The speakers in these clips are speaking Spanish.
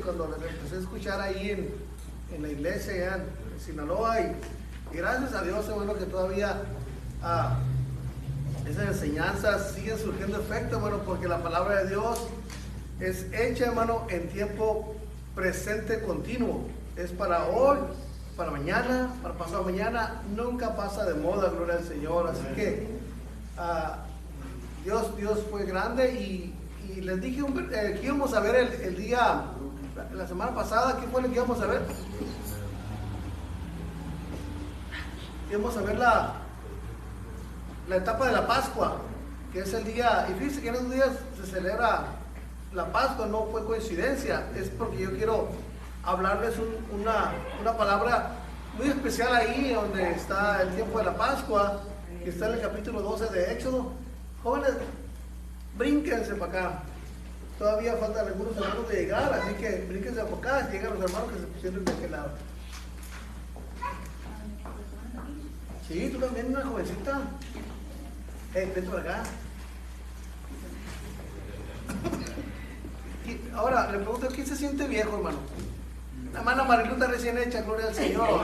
cuando les empecé a escuchar ahí en la iglesia allá en Sinaloa, y gracias a Dios, hermano, que todavía esas enseñanzas siguen surgiendo efecto, hermano, porque la palabra de Dios es hecha, hermano, en tiempo presente continuo. Es para hoy, para mañana, para pasado mañana, nunca pasa de moda, gloria al Señor. Así que Dios fue grande, y les dije que íbamos a ver el día, la semana pasada. ¿Qué fue lo que íbamos a ver? Íbamos a ver la etapa de la Pascua, que es el día, y fíjense que en esos días se celebra la Pascua. No fue coincidencia, es porque yo quiero hablarles una palabra muy especial ahí donde está el tiempo de la Pascua, que está en el capítulo 12 de Éxodo. Jóvenes, brínquense para acá. Todavía faltan algunos hermanos de llegar, así que brínquense para acá. Llegan los hermanos que se pusieron de aquel lado. Sí, tú también, una jovencita. Vente para acá. Ahora, le pregunto, ¿quién se siente viejo, hermano? La hermana Marilu está recién hecha, gloria al Señor.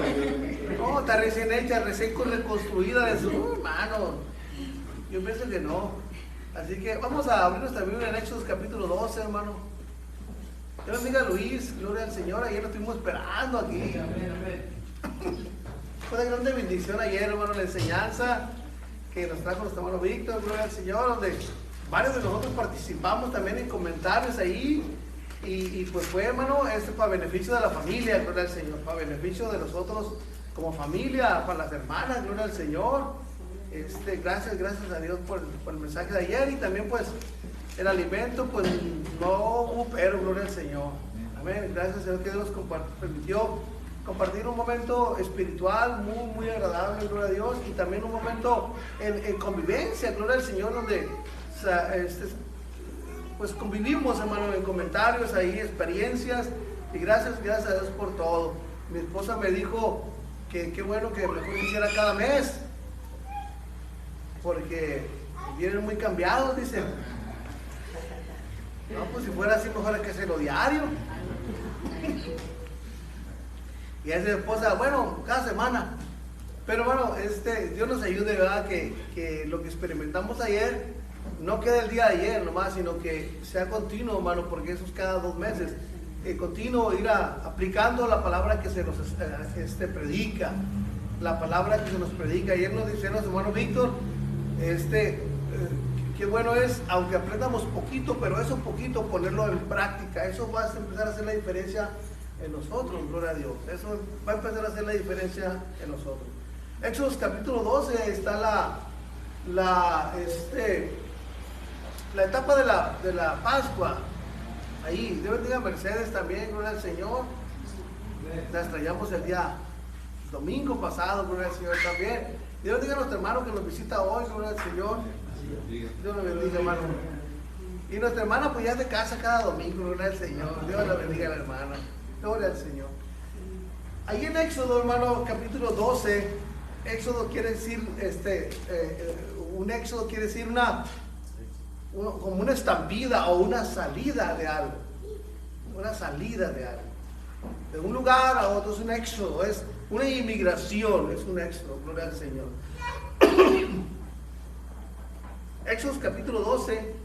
No, está recién hecha, recién reconstruida de su hermano. Yo pienso que no. Así que vamos a abrir nuestra Biblia en Éxodo capítulo 12, hermano. Dios bendiga a Luis, gloria al Señor. Ayer lo estuvimos esperando aquí. Fue de grande bendición ayer, hermano, la enseñanza que nos trajo nuestro hermano Víctor, gloria al Señor, donde varios de nosotros participamos también en comentarios ahí. Y pues fue, hermano, para beneficio de la familia, gloria al Señor, para beneficio de nosotros como familia, para las hermanas, gloria al Señor. Gracias a Dios por el mensaje de ayer, y también pues el alimento, pues no hubo pero, gloria al Señor. Amén. Gracias a Dios que Dios nos permitió compartir un momento espiritual muy agradable, gloria a Dios, y también un momento en convivencia, gloria al Señor, donde pues convivimos, hermano, en comentarios ahí, experiencias, y gracias a Dios por todo. Mi esposa me dijo que qué bueno que mejor hiciera cada mes, porque vienen muy cambiados, dice. No, pues si fuera así, mejor hay que hacerlo diario. Y esa esposa, bueno, cada semana. Pero bueno, Dios nos ayude, ¿verdad? Que lo que experimentamos ayer no quede el día de ayer nomás, sino que sea continuo, hermano, porque eso es cada 2 meses. Continuo ir aplicando la palabra que se nos predica, la palabra que se nos predica. Ayer nos dice nuestro hermano Víctor, qué bueno es, aunque aprendamos poquito, pero eso poquito ponerlo en práctica, eso va a empezar a hacer la diferencia en nosotros, gloria a Dios. Eso va a empezar a hacer la diferencia en nosotros. Éxodo capítulo 12 está la etapa de la Pascua. Ahí, Dios bendiga a Mercedes también, gloria al Señor. La extrañamos el día domingo pasado, gloria al Señor también. Dios bendiga a nuestro hermano que nos visita hoy, gloria al Señor. Dios lo bendiga, hermano. Y nuestra hermana pues ya es de casa cada domingo, gloria al Señor. Dios la bendiga a la hermana. Gloria al Señor. Ahí en Éxodo, hermano, capítulo 12, Éxodo quiere decir, un éxodo quiere decir como una estampida o una salida de algo. Una salida de algo. De un lugar a otro es un éxodo, es una inmigración, es un éxodo, gloria al Señor. Éxodo capítulo 12,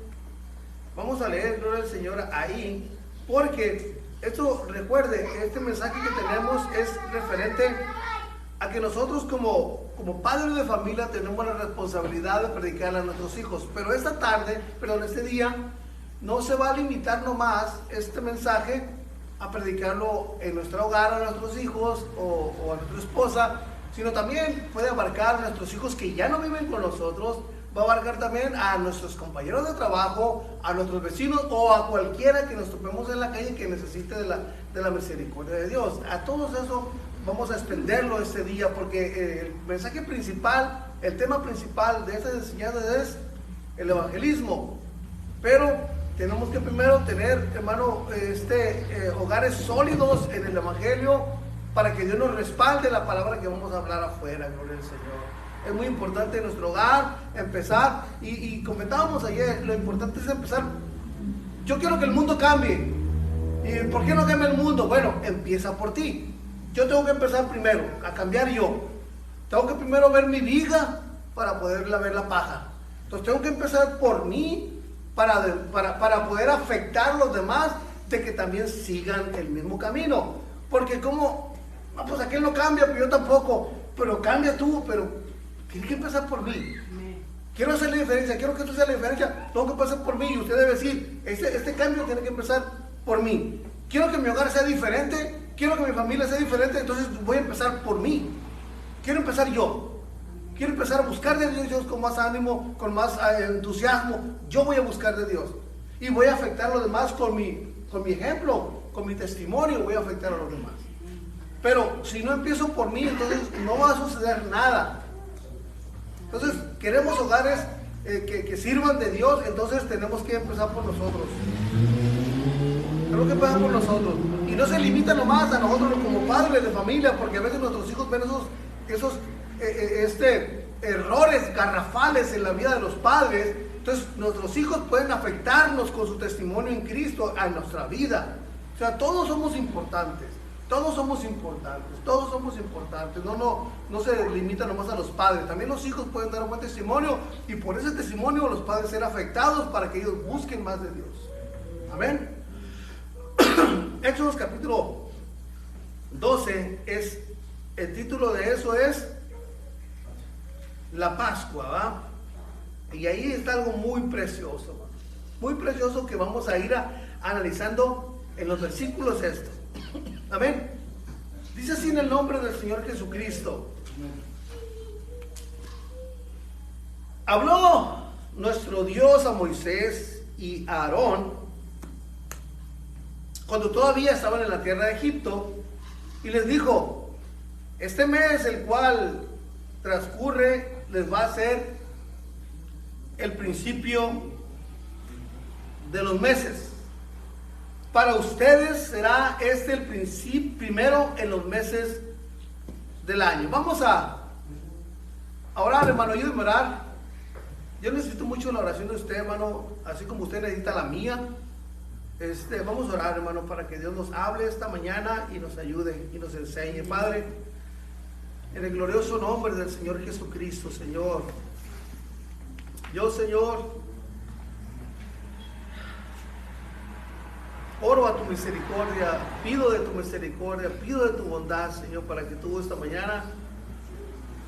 vamos a leer, gloria al Señor, ahí, porque esto, recuerde, este mensaje que tenemos es referente a que nosotros como padres de familia tenemos la responsabilidad de predicarle a nuestros hijos. Pero este día, no se va a limitar nomás este mensaje a predicarlo en nuestro hogar a nuestros hijos o a nuestra esposa, sino también puede abarcar a nuestros hijos que ya no viven con nosotros, va a abarcar también a nuestros compañeros de trabajo, a nuestros vecinos o a cualquiera que nos topemos en la calle que necesite de la misericordia de Dios. A todos eso vamos a extenderlo este día, porque el mensaje principal, el tema principal de estas enseñanzas es el evangelismo. Pero tenemos que primero tener, hermano, hogares sólidos en el evangelio para que Dios nos respalde la palabra que vamos a hablar afuera, gloria al Señor. Es muy importante en nuestro hogar empezar, y comentábamos ayer, lo importante es empezar. Yo quiero que el mundo cambie, ¿Y por qué no cambia el mundo? Bueno, empieza por ti. Yo tengo que empezar primero a cambiar yo. Tengo que primero ver mi viga para poder ver la paja. Entonces tengo que empezar por mí para poder afectar a los demás de que también sigan el mismo camino. Porque como, no, pues aquel no cambia, pero yo tampoco. Pero cambia tú, pero tienes que empezar por mí. Quiero hacer la diferencia, quiero que tú seas la diferencia, tengo que pasar por mí y usted debe decir, este cambio tiene que empezar por mí. Quiero que mi hogar sea diferente, quiero que mi familia sea diferente, entonces voy a empezar por mí. Quiero empezar yo. Quiero empezar a buscar de Dios con más ánimo, con más entusiasmo. Yo voy a buscar de Dios. Y voy a afectar a los demás con mi ejemplo, con mi testimonio, voy a afectar a los demás. Pero si no empiezo por mí, entonces no va a suceder nada. Entonces, queremos hogares que sirvan de Dios, entonces tenemos que empezar por nosotros. Tenemos que empezar por nosotros. Y no se limita nomás a nosotros como padres de familia, porque a veces nuestros hijos ven esos errores garrafales en la vida de los padres. Entonces, nuestros hijos pueden afectarnos con su testimonio en Cristo a nuestra vida. O sea, todos somos importantes. Todos somos importantes, todos somos importantes, no se limita nomás a los padres, también los hijos pueden dar un buen testimonio y por ese testimonio los padres ser afectados para que ellos busquen más de Dios. Amén. Éxodo capítulo 12 es, el título de eso es la Pascua, ¿va? Y ahí está algo muy precioso, ¿va? Muy precioso que vamos a ir analizando en los versículos estos. Amén. Dice así en el nombre del Señor Jesucristo. Habló nuestro Dios a Moisés y a Aarón cuando todavía estaban en la tierra de Egipto y les dijo: este mes el cual transcurre les va a ser el principio de los meses. Para ustedes será este el primero en los meses del año. Vamos a orar, hermano. Ayúdenme a orar. Yo necesito mucho la oración de usted, hermano, así como usted necesita la mía. Vamos a orar, hermano, para que Dios nos hable esta mañana y nos ayude y nos enseñe. Padre, en el glorioso nombre del Señor Jesucristo, Señor. Yo, Señor, oro a tu misericordia, pido de tu misericordia, pido de tu bondad, Señor, para que tú esta mañana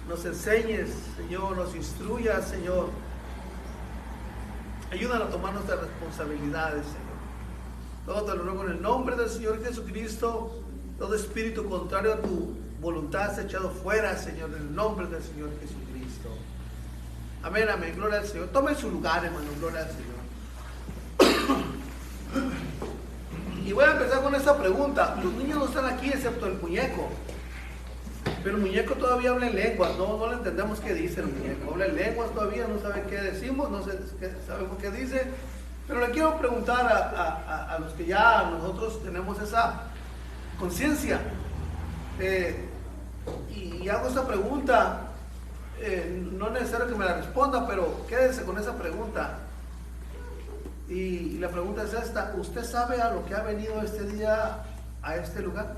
nos enseñes, Señor, nos instruyas, Señor. Ayúdanos a tomar nuestras responsabilidades, Señor. Todo te lo ruego en el nombre del Señor Jesucristo. Todo espíritu contrario a tu voluntad sea echado fuera, Señor, en el nombre del Señor Jesucristo. Amén, amén. Gloria al Señor. Tome su lugar, hermano. Gloria al Señor. Y voy a empezar con esta pregunta. Los niños no están aquí excepto el muñeco. Pero el muñeco todavía habla en lenguas. No le entendemos qué dice el muñeco. Habla en lenguas todavía, no sabe qué decimos, no sabemos qué dice. Pero le quiero preguntar a los que ya nosotros tenemos esa conciencia. Y hago esta pregunta. No es necesario que me la responda, pero quédense con esa pregunta. Y la pregunta es esta: ¿usted sabe a lo que ha venido este día a este lugar?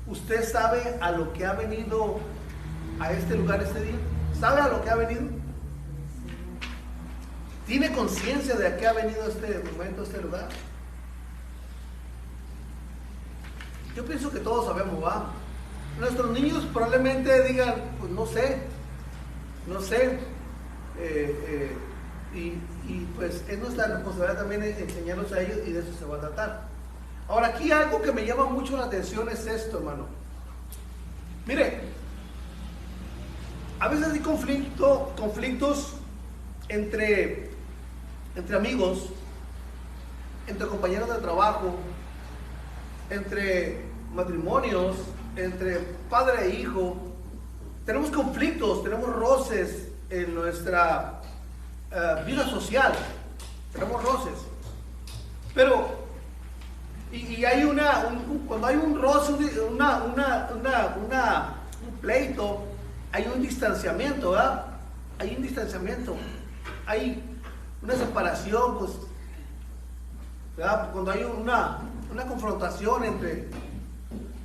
¿Usted sabe a lo que ha venido a este lugar este día? ¿Sabe a lo que ha venido? ¿Tiene conciencia de a qué ha venido este momento, este lugar? Yo pienso que todos sabemos, ¿va? Nuestros niños probablemente digan: pues no sé. Y pues es nuestra responsabilidad también enseñarlos a ellos, y de eso se va a tratar. Ahora, aquí algo que me llama mucho la atención es esto, hermano. Mire, a veces hay conflictos entre amigos, entre compañeros de trabajo, entre matrimonios, entre padre e hijo. Tenemos conflictos, tenemos roces en nuestra vida social, tenemos roces, pero y hay cuando hay un roce, un pleito, hay un distanciamiento, ¿verdad? Hay un distanciamiento, hay una separación, pues ¿verdad? Cuando hay una confrontación entre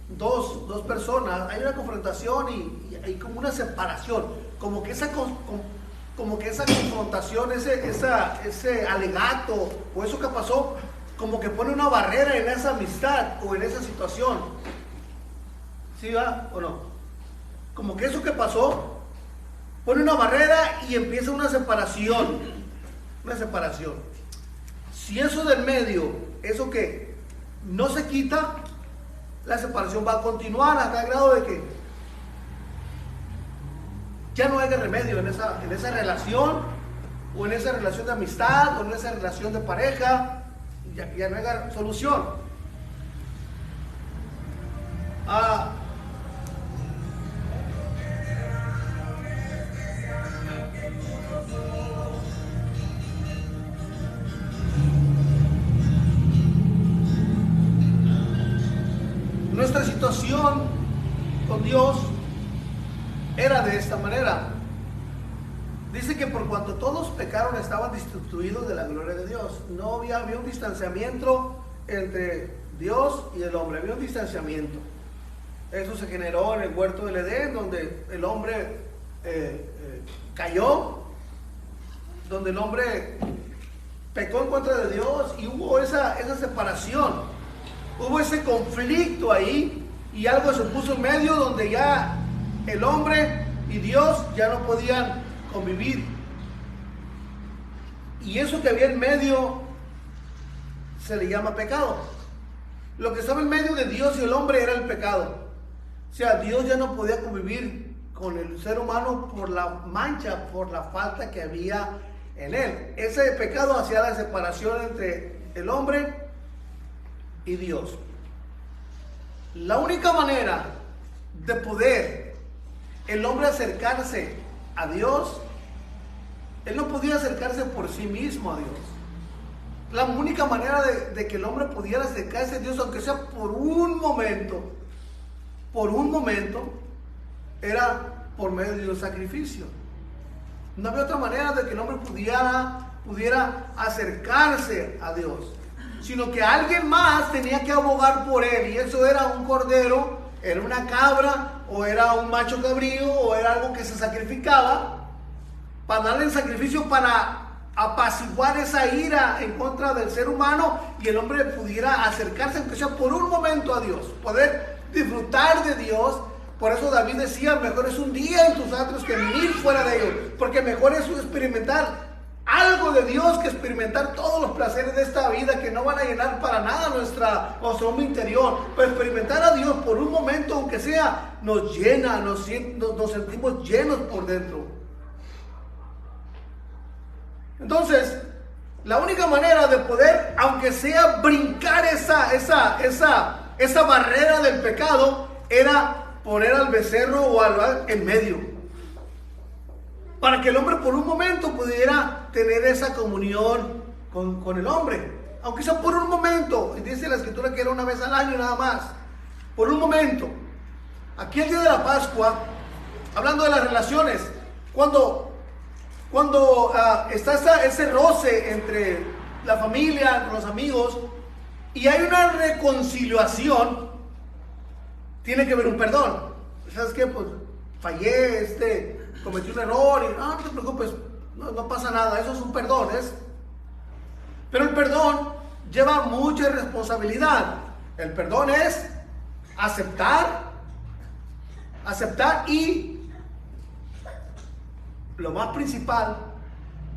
dos personas, hay una confrontación y hay como una separación, como que esa confrontación, ese alegato o eso que pasó, como que pone una barrera en esa amistad o en esa situación. ¿Sí va o no? Como que eso que pasó pone una barrera y empieza una separación. Una separación. Si eso del medio, eso que no se quita, la separación va a continuar hasta el grado de que ya no haya remedio en esa relación, o en esa relación de amistad, o en esa relación de pareja, ya no haya solución. Nuestra situación con Dios era de esta manera. Dice que por cuanto todos pecaron estaban destituidos de la gloria de Dios. No había un distanciamiento entre Dios y el hombre, había un distanciamiento. Eso se generó en el huerto del Edén, donde el hombre cayó, donde el hombre pecó en contra de Dios y hubo esa separación, hubo ese conflicto ahí y algo se puso en medio donde ya el hombre y Dios ya no podían convivir. Y eso que había en medio se le llama pecado. Lo que estaba en medio de Dios y el hombre era el pecado. O sea, Dios ya no podía convivir con el ser humano por la mancha, por la falta que había en él. Ese pecado hacía la separación entre el hombre y Dios. La única manera de poder el hombre acercarse a Dios, él no podía acercarse por sí mismo a Dios. La única manera de que el hombre pudiera acercarse a Dios, aunque sea por un momento, era por medio de un sacrificio. No había otra manera de que el hombre pudiera acercarse a Dios, sino que alguien más tenía que abogar por él, y eso era un cordero, era una cabra, o era un macho cabrío, o era algo que se sacrificaba para darle el sacrificio, para apaciguar esa ira en contra del ser humano, y el hombre pudiera acercarse, aunque sea por un momento, a Dios, poder disfrutar de Dios. Por eso David decía: mejor es un día en tus atrios que 1000 fuera de ellos, porque mejor es experimentar algo de Dios que experimentar todos los placeres de esta vida, que no van a llenar para nada nuestro hombre interior. Pero experimentar a Dios por un momento, aunque sea, nos llena, nos sentimos llenos por dentro. Entonces, la única manera de poder, aunque sea, brincar esa barrera del pecado, era poner al becerro o al en medio, para que el hombre por un momento pudiera tener esa comunión con el hombre, aunque sea por un momento. Y dice la escritura que era una vez al año nada más, por un momento. Aquí el día de la Pascua, hablando de las relaciones, cuando está ese roce entre la familia, entre los amigos, y hay una reconciliación, tiene que haber un perdón. ¿Sabes qué? Pues fallé, cometí un error, y no te preocupes, no pasa nada, eso es un perdón, pero el perdón lleva mucha responsabilidad. El perdón es aceptar, y lo más principal,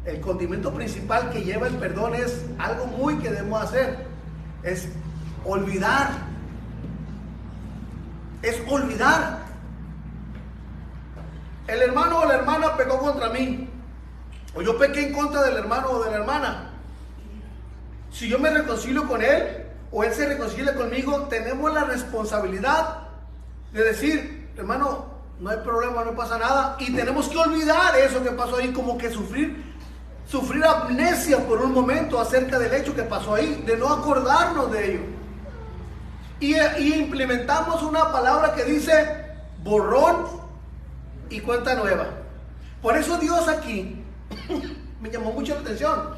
el condimento principal que lleva el perdón, es algo muy que debemos hacer, es olvidar. Es olvidar. El hermano o la hermana pecó contra mí, o yo pequé en contra del hermano o de la hermana. Si yo me reconcilio con él, o él se reconcilia conmigo, tenemos la responsabilidad de decir: hermano, no hay problema, no pasa nada, y tenemos que olvidar eso que pasó ahí, como que sufrir amnesia por un momento acerca del hecho que pasó ahí, de no acordarnos de ello. Y implementamos una palabra que dice borrón y cuenta nueva. Por eso Dios aquí me llamó mucho la atención.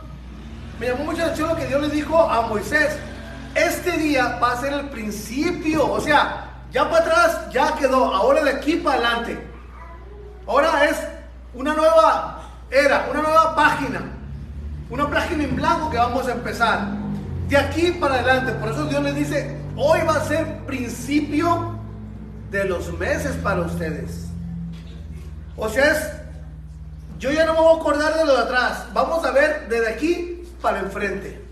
Me llamó mucho la atención lo que Dios le dijo a Moisés. Este día va a ser el principio, o sea, ya para atrás ya quedó, ahora de aquí para adelante. Ahora es una nueva era, una nueva página en blanco que vamos a empezar. De aquí para adelante, por eso Dios les dice, hoy va a ser principio de los meses para ustedes. O sea, yo ya no me voy a acordar de lo de atrás, vamos a ver desde aquí para enfrente.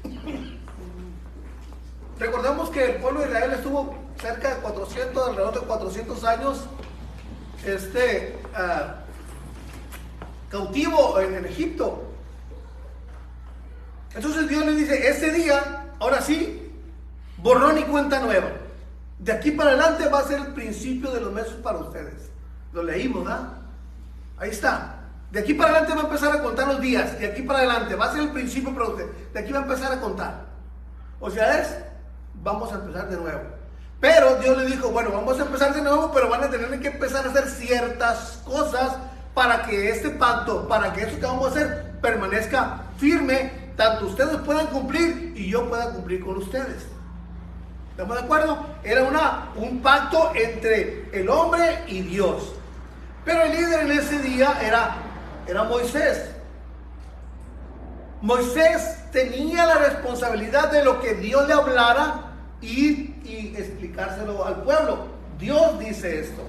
Recordemos que el pueblo de Israel estuvo cerca de 400, alrededor de 400 años cautivo en Egipto. Entonces Dios les dice, este día, ahora sí, borrón y cuenta nueva. De aquí para adelante va a ser el principio de los meses para ustedes. Lo leímos, ¿verdad? Ahí está. De aquí para adelante va a empezar a contar los días. De aquí para adelante va a ser el principio para ustedes. De aquí va a empezar a contar. O sea, vamos a empezar de nuevo. Pero Dios le dijo, bueno, vamos a empezar de nuevo, pero van a tener que empezar a hacer ciertas cosas para que este pacto, para que esto que vamos a hacer permanezca firme, tanto ustedes puedan cumplir y yo pueda cumplir con ustedes. ¿Estamos de acuerdo? Era un pacto entre el hombre y Dios. Pero el líder en ese día era Moisés. Moisés tenía la responsabilidad de lo que Dios le hablara y explicárselo al pueblo. Dios dice esto.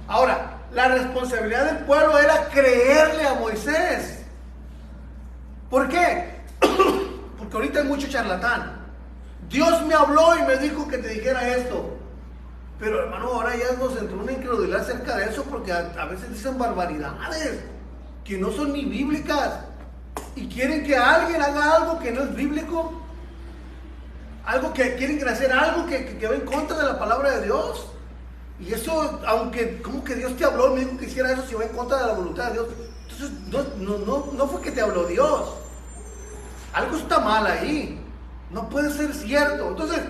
Ahora, la responsabilidad del pueblo era creerle a Moisés. ¿Por qué? Porque ahorita hay mucho charlatán. Dios me habló y me dijo que te dijera esto. Pero hermano, ahora ya nos entró una incredulidad acerca de eso, porque a veces dicen barbaridades que no son ni bíblicas y quieren que alguien haga algo que no es bíblico, algo que quieren hacer algo que va en contra de la palabra de Dios. Y eso, aunque como que Dios te habló, me dijo que hiciera eso, si va en contra de la voluntad de Dios, entonces no fue que te habló Dios. Algo está mal ahí, no puede ser cierto. Entonces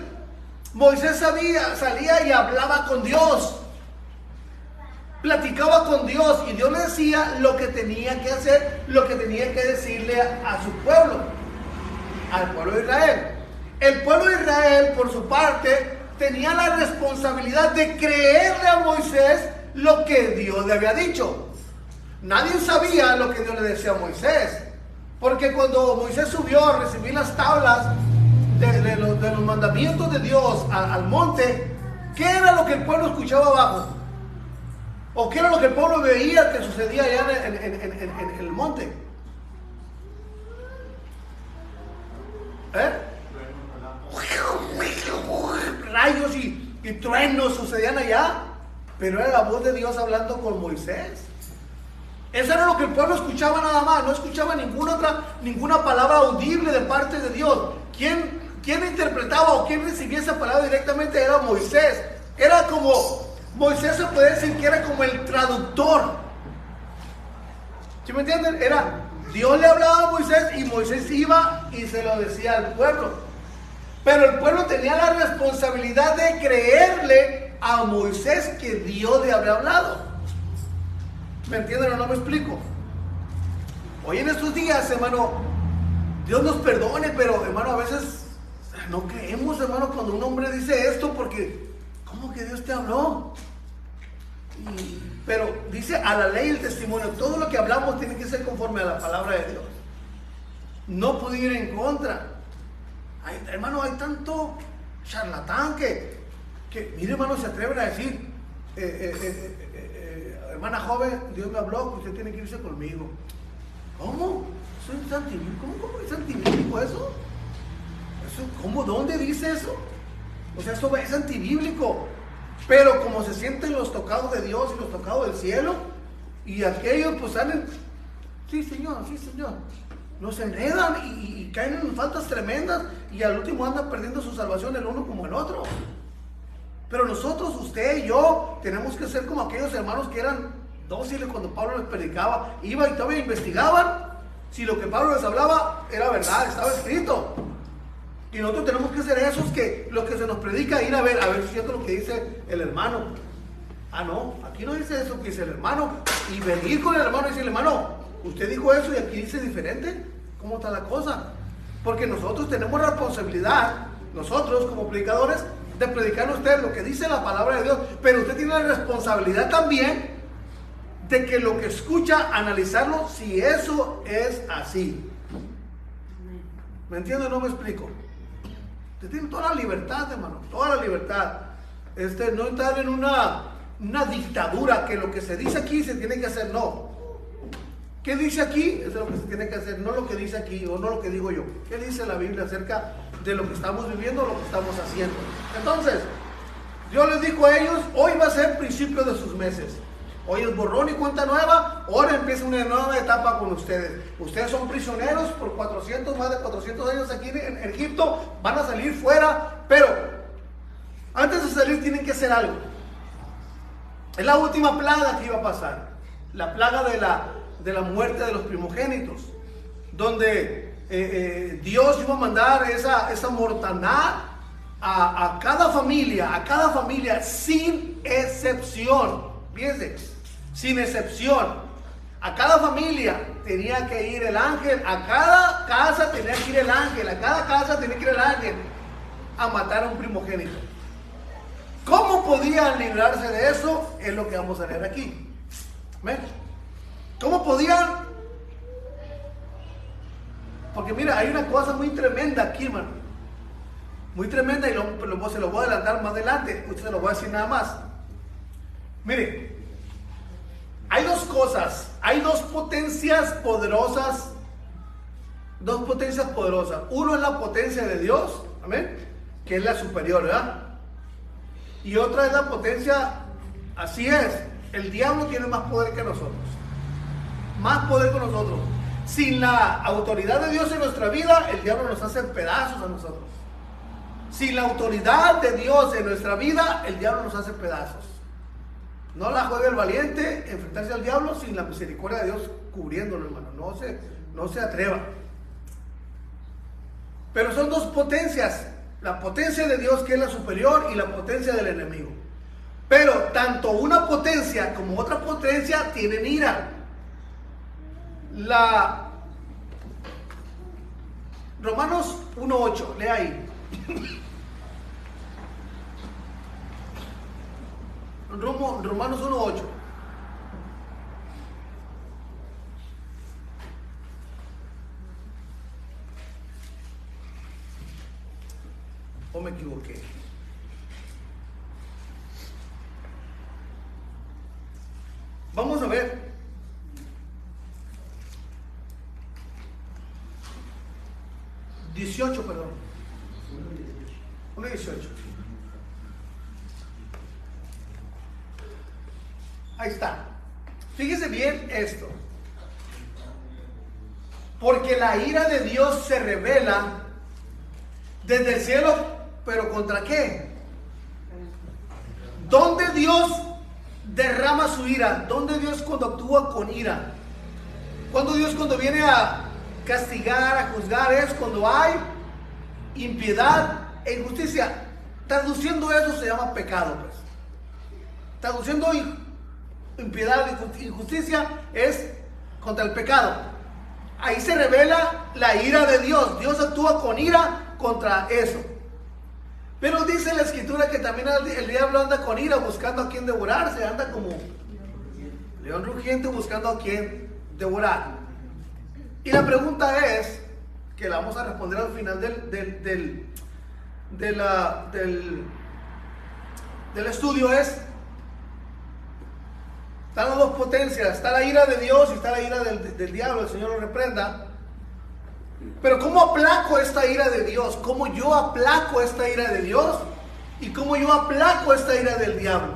Moisés salía y hablaba con Dios, platicaba con Dios, y Dios le decía lo que tenía que hacer, lo que tenía que decirle a su pueblo, al pueblo de Israel. El pueblo de Israel, por su parte, tenía la responsabilidad de creerle a Moisés lo que Dios le había dicho. Nadie sabía lo que Dios le decía a Moisés, porque cuando Moisés subió a recibir las tablas de los mandamientos de Dios al monte, ¿qué era lo que el pueblo escuchaba abajo? ¿O qué era lo que el pueblo veía que sucedía allá en el monte? Rayos y truenos sucedían allá, pero era la voz de Dios hablando con Moisés. Eso era lo que el pueblo escuchaba nada más, no escuchaba ninguna palabra audible de parte de Dios. ¿Quién interpretaba o quién recibía esa palabra directamente? Era Moisés. Era como, Moisés se puede decir que era como el traductor. ¿Sí me entienden? Dios le hablaba a Moisés y Moisés iba y se lo decía al pueblo. Pero el pueblo tenía la responsabilidad de creerle a Moisés que Dios le había hablado. ¿Me entienden o no me explico? Hoy en estos días, hermano, Dios nos perdone, pero hermano, a veces no creemos, hermano, cuando un hombre dice esto, porque ¿cómo que Dios te habló? Pero dice a la ley y el testimonio, todo lo que hablamos tiene que ser conforme a la palabra de Dios. No puede ir en contra. Hermano, hay tanto charlatán que mire, hermano, se atreven a decir, hermana joven, Dios me habló, usted tiene que irse conmigo. ¿Cómo? ¿Cómo es antibíblico eso? ¿Cómo? ¿Dónde dice eso? O sea, eso es antibíblico. Pero como se sienten los tocados de Dios y los tocados del cielo, y aquellos pues salen, sí señor, nos enredan y caen en faltas tremendas, y al último andan perdiendo su salvación el uno como el otro. Pero nosotros, usted y yo, tenemos que ser como aquellos hermanos que eran dóciles cuando Pablo les predicaba, iban y todavía investigaban si lo que Pablo les hablaba era verdad, estaba escrito. Y nosotros tenemos que ser esos que lo que se nos predica, ir a ver si es cierto lo que dice el hermano. Ah, no, aquí no dice eso que dice el hermano. Y venir con el hermano y decirle, hermano, usted dijo eso y aquí dice diferente. ¿Cómo está la cosa? Porque nosotros tenemos responsabilidad, nosotros como predicadores, de predicar a usted lo que dice la palabra de Dios. Pero usted tiene la responsabilidad también de que lo que escucha, analizarlo si eso es así. ¿Me entiende o no me explico? Usted tiene toda la libertad, hermano, toda la libertad. No estar en una dictadura que lo que se dice aquí se tiene que hacer, no. ¿Qué dice aquí? Eso es lo que se tiene que hacer, no lo que dice aquí o no lo que digo yo. ¿Qué dice la Biblia acerca de lo que estamos viviendo, lo que estamos haciendo? Entonces, Dios les dijo a ellos, hoy va a ser principio de sus meses. Hoy es borrón y cuenta nueva, ahora empieza una nueva etapa con ustedes. Ustedes son prisioneros por más de 400 años aquí en Egipto, van a salir fuera, pero antes de salir tienen que hacer algo. Es la última plaga que iba a pasar, la plaga de la muerte de los primogénitos, donde Dios iba a mandar esa mortandad a cada familia sin excepción. Fíjense, sin excepción. A cada familia tenía que ir el ángel, a cada casa tenía que ir el ángel, a cada casa tenía que ir el ángel a matar a un primogénito. ¿Cómo podían librarse de eso? Es lo que vamos a leer aquí. ¿Ven? ¿Cómo podían? Porque mira, hay una cosa muy tremenda aquí, hermano. Muy tremenda, y se lo voy a adelantar más adelante. Usted se lo voy a decir nada más. Mire, hay dos cosas, hay dos potencias poderosas. Dos potencias poderosas. Uno es la potencia de Dios, amén, que es la superior, ¿verdad? Y otra es la potencia, así es, el diablo tiene más poder que nosotros. Más poder que nosotros. Sin la autoridad de Dios en nuestra vida, el diablo nos hace pedazos a nosotros. Sin la autoridad de Dios en nuestra vida, el diablo nos hace pedazos. No la juegue el valiente enfrentarse al diablo sin la misericordia de Dios cubriéndolo, hermano. No se atreva. Pero son dos potencias. La potencia de Dios, que es la superior, y la potencia del enemigo. Pero tanto una potencia como otra potencia tienen ira. Romanos 1:8, lea ahí. Romanos 1:8. ¿O me equivoqué? Vamos a ver. Perdón. 1:18. Ahí está. Fíjese bien esto. Porque la ira de Dios se revela desde el cielo, pero ¿contra qué? ¿Dónde Dios derrama su ira? ¿Dónde Dios cuando actúa con ira? Cuando Dios cuando viene a castigar, a juzgar, es cuando hay impiedad e injusticia. Traduciendo eso se llama pecado, pues. Traduciendo impiedad e injusticia es contra el pecado. Ahí se revela la ira de Dios. Dios actúa con ira contra eso. Pero dice la escritura que también el diablo anda con ira buscando a quien devorarse. Anda como león rugiente buscando a quien devorar. Y la pregunta es, que la vamos a responder al final del estudio, es: están las dos potencias, está la ira de Dios y está la ira del diablo, el Señor lo reprenda. Pero ¿cómo aplaco esta ira de Dios? ¿Cómo yo aplaco esta ira de Dios? ¿Y cómo yo aplaco esta ira del diablo?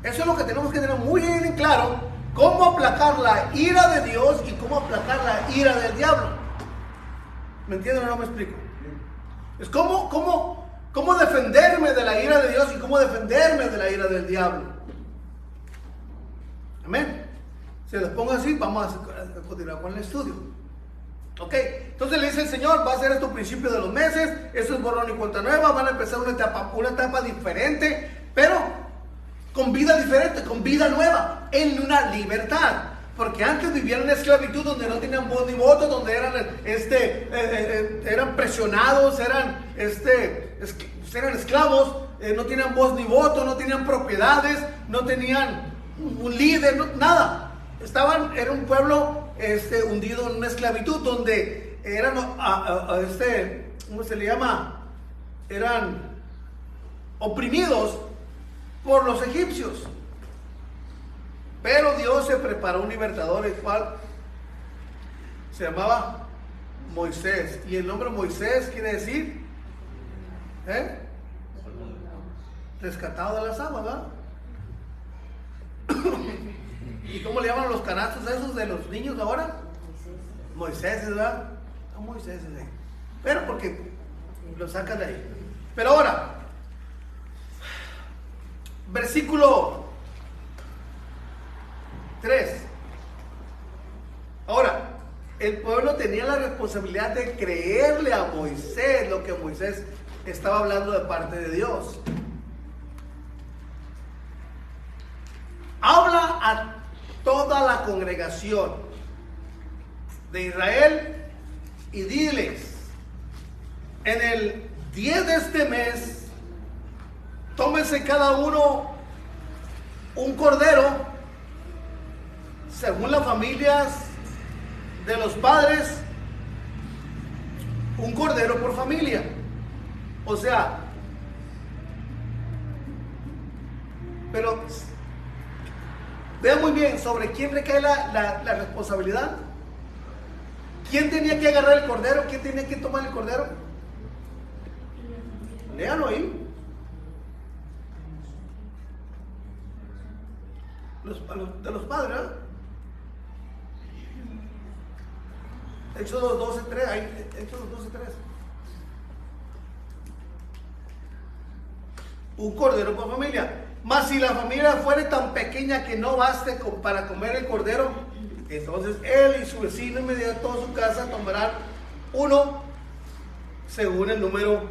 Eso es lo que tenemos que tener muy bien en claro. ¿Cómo aplacar la ira de Dios y cómo aplacar la ira del diablo? ¿Me entienden o no me explico? Es cómo defenderme de la ira de Dios y cómo defenderme de la ira del diablo. Amén. Si les pongo así, vamos a continuar con el estudio. Ok, entonces le dice el Señor, va a ser esto principio de los meses, eso es borrón y cuenta nueva, van a empezar una etapa diferente, pero con vida diferente, con vida nueva, en una libertad. Porque antes vivían en esclavitud donde no tenían voz ni voto, donde eran presionados, eran esclavos, no tenían voz ni voto, no tenían propiedades, no tenían un líder, nada. Era un pueblo hundido en una esclavitud donde eran, ¿cómo se le llama? Eran oprimidos por los egipcios. Pero Dios se preparó un libertador, el cual se llamaba Moisés. Y el nombre Moisés quiere decir rescatado de las aguas, ¿verdad? ¿Y cómo le llaman los canastos esos de los niños ahora? Moisés, ¿verdad? No, Moisés, ¿verdad? Pero porque lo sacan de ahí. Pero ahora, versículo 3. Ahora, el pueblo tenía la responsabilidad de creerle a Moisés lo que Moisés estaba hablando de parte de Dios. Habla a toda la congregación de Israel y diles: en el 10 de este mes, tómense cada uno un cordero según las familias de los padres, un cordero por familia. O sea, pero vean muy bien sobre quién recae la responsabilidad. ¿Quién tenía que agarrar el cordero? ¿Quién tenía que tomar el cordero? Léanlo ahí. De los padres, ¿verdad? Éxodo 12:3, ahí, Éxodo 12:3. Un cordero por familia. Mas si la familia fuere tan pequeña que no baste para comer el cordero, entonces él y su vecino y medio de toda su casa tomarán uno según el número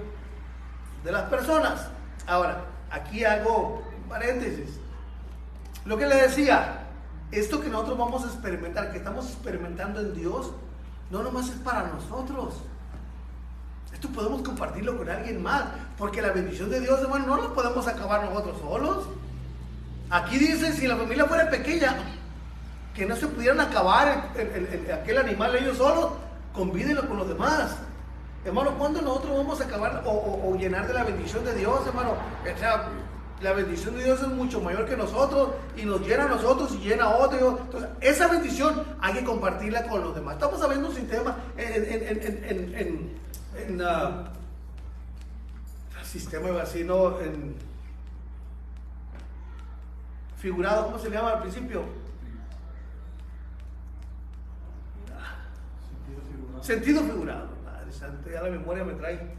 de las personas. Ahora, aquí hago un paréntesis. Lo que le decía, esto que nosotros vamos a experimentar, que estamos experimentando en Dios, no nomás es para nosotros. Esto podemos compartirlo con alguien más, porque la bendición de Dios, hermano, no la podemos acabar nosotros solos. Aquí dice, si la familia fuera pequeña, que no se pudieran acabar aquel animal ellos solos, convídenlo con los demás. Hermano, ¿cuándo nosotros vamos a acabar o llenar de la bendición de Dios, hermano? O sea, la bendición de Dios es mucho mayor que nosotros y nos llena a nosotros y llena a otros. Entonces, esa bendición hay que compartirla con los demás. Estamos hablando de un sistema sistema vacino, figurado, ¿cómo se le llama al principio? Sentido figurado. Madre santa, ya la memoria me trae.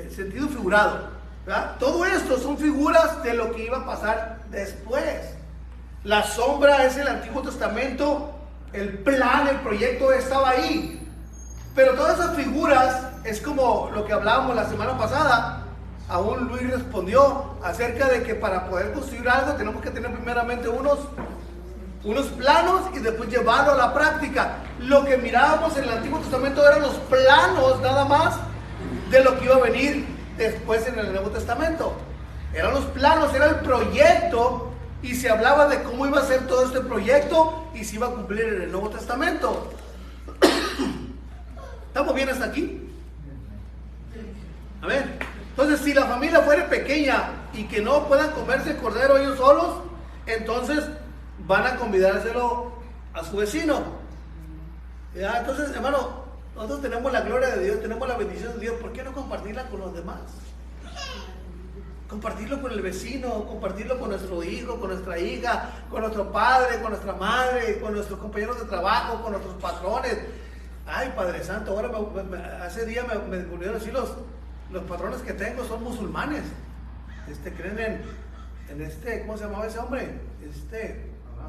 Sentido figurado, ¿verdad? Todo esto son figuras de lo que iba a pasar después. La sombra es el Antiguo Testamento, el plan, el proyecto estaba ahí. Pero todas esas figuras es como lo que hablábamos la semana pasada. Aún Luis respondió acerca de que para poder construir algo tenemos que tener primeramente unos planos y después llevarlo a la práctica. Lo que mirábamos en el Antiguo Testamento eran los planos nada más de lo que iba a venir después en el Nuevo Testamento. Eran los planos, era el proyecto y se hablaba de cómo iba a ser todo este proyecto y se iba a cumplir en el Nuevo Testamento. ¿Estamos bien hasta aquí? A ver, entonces si la familia fuera pequeña y que no puedan comerse el cordero ellos solos, entonces van a convidárselo a su vecino. ¿Ya? Entonces, hermano, nosotros tenemos la gloria de Dios, tenemos la bendición de Dios. ¿Por qué no compartirla con los demás? Compartirlo con el vecino, compartirlo con nuestro hijo, con nuestra hija, con nuestro padre, con nuestra madre, con nuestros compañeros de trabajo, con nuestros patrones. Ay, Padre Santo, ahora hace día me volvieron a decir los patrones que tengo son musulmanes. Creen en ¿cómo se llamaba ese hombre?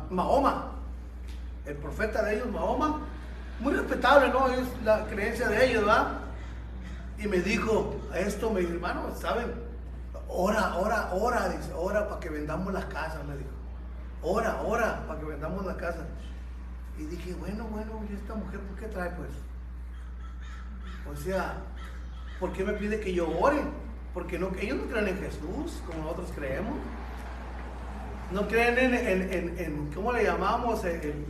Mahoma, el profeta de ellos, Mahoma, muy respetable, ¿no? Es la creencia de ellos, ¿verdad? Y me dijo, me dijo, hermano, ¿saben? Ora, dice, ora para que vendamos las casas, me dijo. ora para que vendamos la casa. Y dije, bueno, ¿y esta mujer por qué trae pues? O sea, ¿por qué me pide que yo ore? Porque no, ellos no creen en Jesús como nosotros creemos. No creen en ¿cómo le llamamos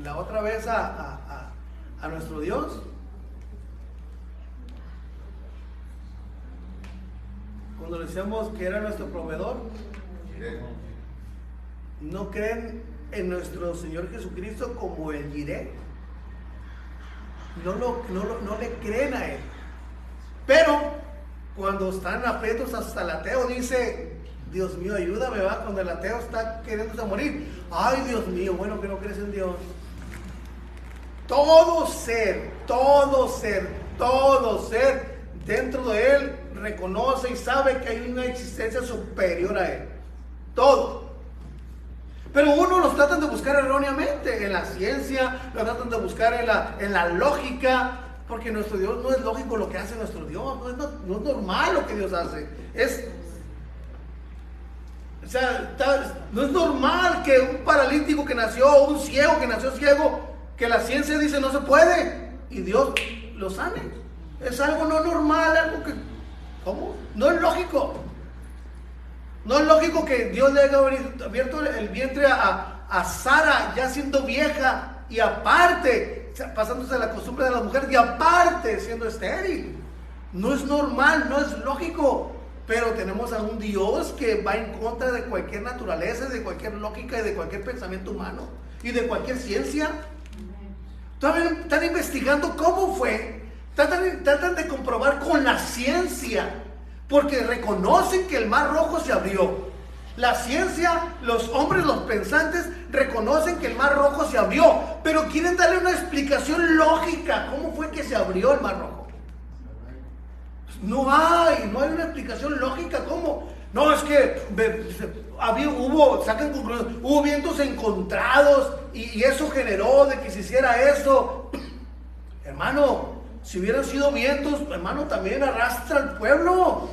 la otra vez a nuestro Dios? Cuando le decíamos que era nuestro proveedor. No creen en nuestro Señor Jesucristo como el Jireh. No le creen a Él. Pero cuando están aprietos, hasta el ateo dice, Dios mío, ayúdame, va. Cuando el ateo está queriéndose morir, ay, Dios mío, bueno, que no crees en Dios. Todo ser dentro de Él reconoce y sabe que hay una existencia superior a Él. Todo. Pero uno los tratan de buscar erróneamente en la ciencia, lo tratan de buscar en la lógica, porque nuestro Dios no es lógico lo que hace nuestro Dios, no es normal lo que Dios hace. No es normal que un paralítico que nació, un ciego que nació ciego, que la ciencia dice no se puede, y Dios lo sane. Es algo no normal, algo que, ¿cómo? No es lógico. No es lógico que Dios le haya abierto el vientre a Sara ya siendo vieja y aparte, pasándose la costumbre de las mujeres y aparte siendo estéril. No es normal, no es lógico. Pero tenemos a un Dios que va en contra de cualquier naturaleza, de cualquier lógica y de cualquier pensamiento humano y de cualquier ciencia. Todavía están investigando cómo fue. Tratan de comprobar con la ciencia, porque reconocen que el mar rojo se abrió. La ciencia, los hombres, los pensantes reconocen que el mar rojo se abrió, pero quieren darle una explicación lógica. ¿Cómo fue que se abrió el mar rojo? No hay una explicación lógica. ¿Cómo? No, es que hubo vientos encontrados y eso generó de que se hiciera eso. Hermano, si hubieran sido vientos, hermano, también arrastra al pueblo.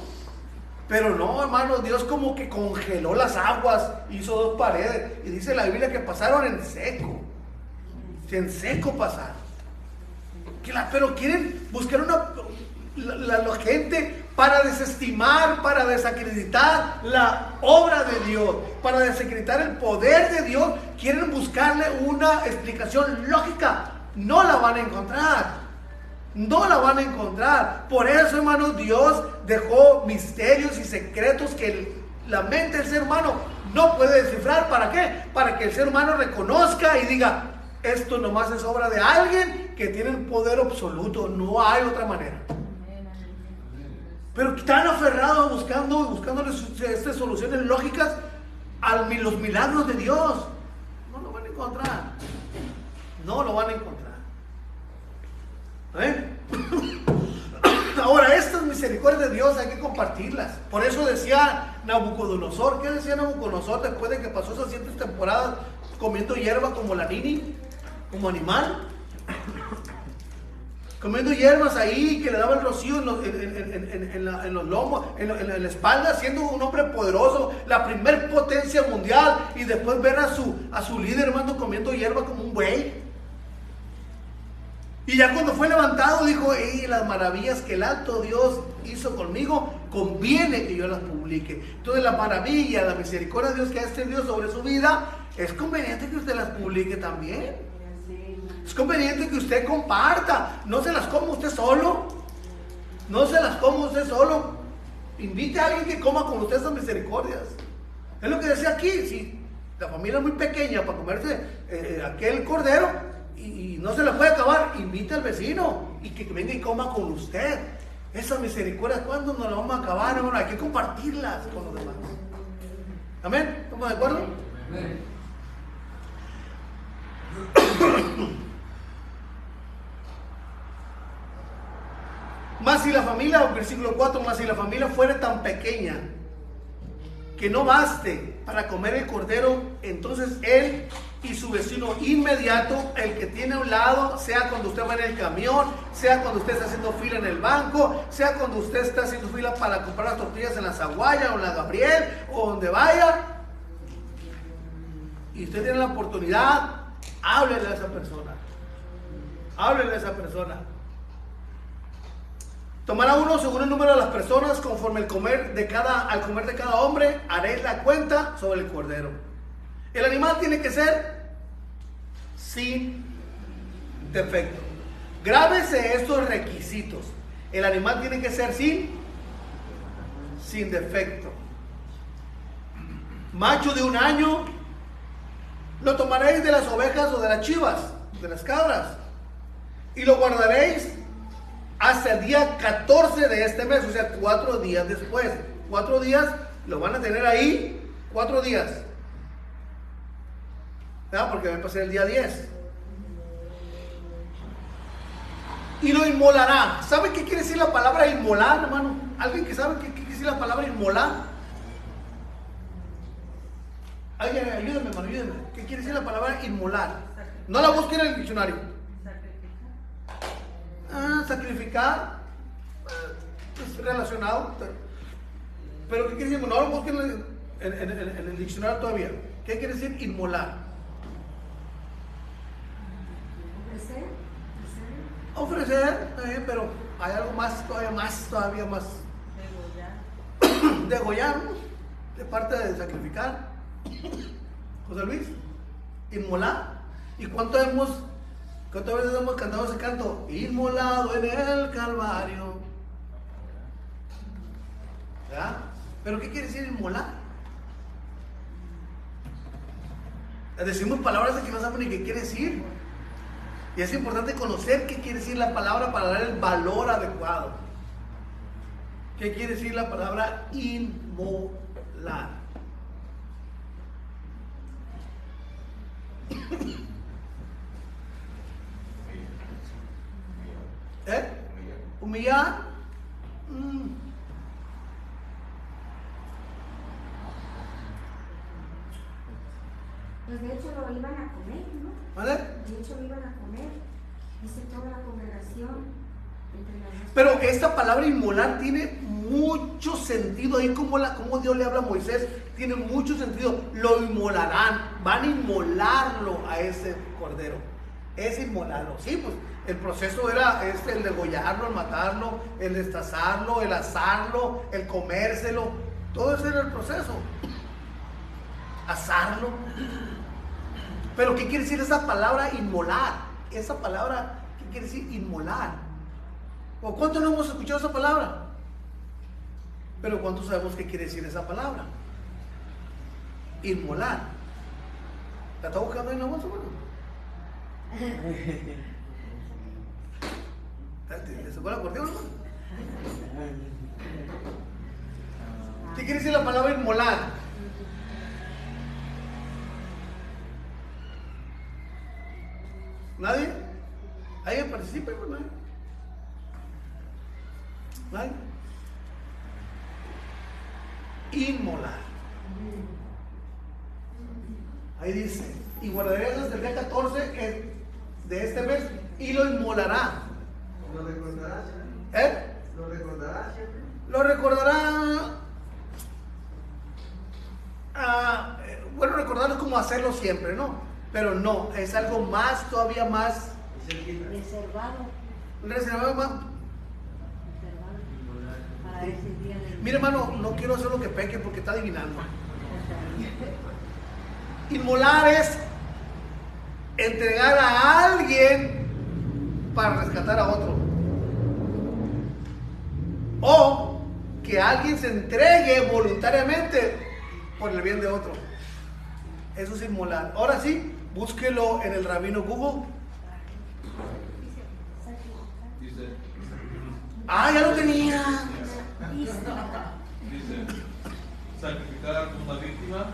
Pero no, hermano, Dios como que congeló las aguas, hizo dos paredes. Y dice la Biblia que pasaron en seco. En seco pasaron. Pero quieren buscar la gente para desestimar, para desacreditar la obra de Dios, para desacreditar el poder de Dios. Quieren buscarle una explicación lógica. No la van a encontrar. No la van a encontrar. Por eso, hermanos, Dios dejó misterios y secretos que la mente del ser humano no puede descifrar. ¿Para qué? Para que el ser humano reconozca y diga, esto nomás es obra de alguien que tiene el poder absoluto. No hay otra manera. Pero están aferrados buscándole estas soluciones lógicas a los milagros de Dios. No lo van a encontrar. No lo van a encontrar. Ahora, estas misericordias de Dios hay que compartirlas. Por eso decía Nabucodonosor. ¿Qué decía Nabucodonosor después de que pasó esas 7 temporadas comiendo hierba como la nini, como animal? Comiendo hierbas ahí, que le daba el rocío en los lomos, en la espalda, siendo un hombre poderoso, la primer potencia mundial, y después ver a su líder, hermano, comiendo hierba como un buey. Y ya cuando fue levantado dijo, las maravillas que el alto Dios hizo conmigo, conviene que yo las publique. Entonces la maravilla, la misericordia de Dios que ha extendido sobre su vida, es conveniente que usted las publique también. Es conveniente que usted comparta. No se las coma usted solo. No se las coma usted solo. Invite a alguien que coma con usted esas misericordias. Es lo que decía aquí. Si la familia es muy pequeña para comerse aquel cordero y no se la puede acabar, invite al vecino y que venga y coma con usted. Esas misericordias, ¿cuándo nos las vamos a acabar, hermano? Hay que compartirlas con los demás. ¿Amén? ¿Estamos de acuerdo? Amén. Más si la familia, versículo 4, más si la familia fuera tan pequeña que no baste para comer el cordero, entonces él y su vecino inmediato, el que tiene a un lado, sea cuando usted va en el camión, sea cuando usted está haciendo fila en el banco, sea cuando usted está haciendo fila para comprar las tortillas en la Zaguaya o en la Gabriel o donde vaya, y usted tiene la oportunidad, háblele a esa persona. Háblele a esa persona. Tomará uno según el número de las personas, conforme al comer de cada hombre, haréis la cuenta sobre el cordero. El animal tiene que ser sin defecto. Grábese estos requisitos. El animal tiene que ser sin defecto. Macho de 1 año, lo tomaréis de las ovejas o de las chivas, de las cabras, y lo guardaréis hasta el día 14 de este mes, o sea, 4 días después. 4 días lo van a tener ahí, 4 días. ¿Verdad? Porque va a pasar el día 10. Y lo inmolará. ¿Sabe qué quiere decir la palabra inmolar, hermano? ¿Alguien que sabe qué quiere decir la palabra inmolar? Alguien, ayúdame, hermano, ayúdame. ¿Qué quiere decir la palabra inmolar? No la busquen en el diccionario. Sacrificar. Es relacionado. Pero ¿qué quiere decir? No lo busquen en el diccionario todavía. ¿Qué quiere decir inmolar? Ofrecer, pero hay algo más, todavía más. Degollar, ¿no? De parte de sacrificar. José Luis, inmolar. ¿Y cuántas veces hemos cantado ese canto? Inmolado en el Calvario. ¿Verdad? ¿Pero qué quiere decir inmolar? Decimos palabras de que no saben ni qué quiere decir. Y es importante conocer qué quiere decir la palabra para dar el valor adecuado. ¿Qué quiere decir la palabra inmolar? ¿Humillar? Pues de hecho lo iban a comer, ¿no? ¿Vale? De hecho lo iban a comer, dice toda la congregación. Pero esta palabra inmolar tiene mucho sentido ahí, como Dios le habla a Moisés, tiene mucho sentido. Lo inmolarán, van a inmolarlo a ese cordero. Es inmolarlo. Sí, pues el proceso era el degollarlo, el matarlo, el destazarlo, el asarlo, el comérselo. Todo ese era el proceso. Asarlo. Pero ¿qué quiere decir esa palabra inmolar? Esa palabra, ¿qué quiere decir inmolar? ¿O cuánto no hemos escuchado esa palabra? Pero ¿cuánto sabemos qué quiere decir esa palabra? Inmolar. ¿La está buscando ahí en la bolsa, bueno? ¿Se fue el acordeón, hermano? ¿Qué quiere decir la palabra inmolar? ¿Nadie? ¿Alguien participa? ¿Nadie? ¿Nadie? Inmolar. Ahí dice, y guardaréis hasta el día 14 de este mes y lo inmolará. ¿Lo recordará siempre? ¿Eh? ¿Lo recordará siempre? Lo recordará. Bueno, recordarlo es como hacerlo siempre, ¿no? Pero no, es algo más, todavía más reservado más. Para ese día de... Mire, hermano, no quiero hacer lo que peque porque está adivinando. Inmolar es entregar a alguien para rescatar a otro. O que alguien se entregue voluntariamente por el bien de otro. Eso es inmolar. Ahora sí, búsquelo en el rabino Google. Dice, Ya lo tenía. dice, sacrificar una víctima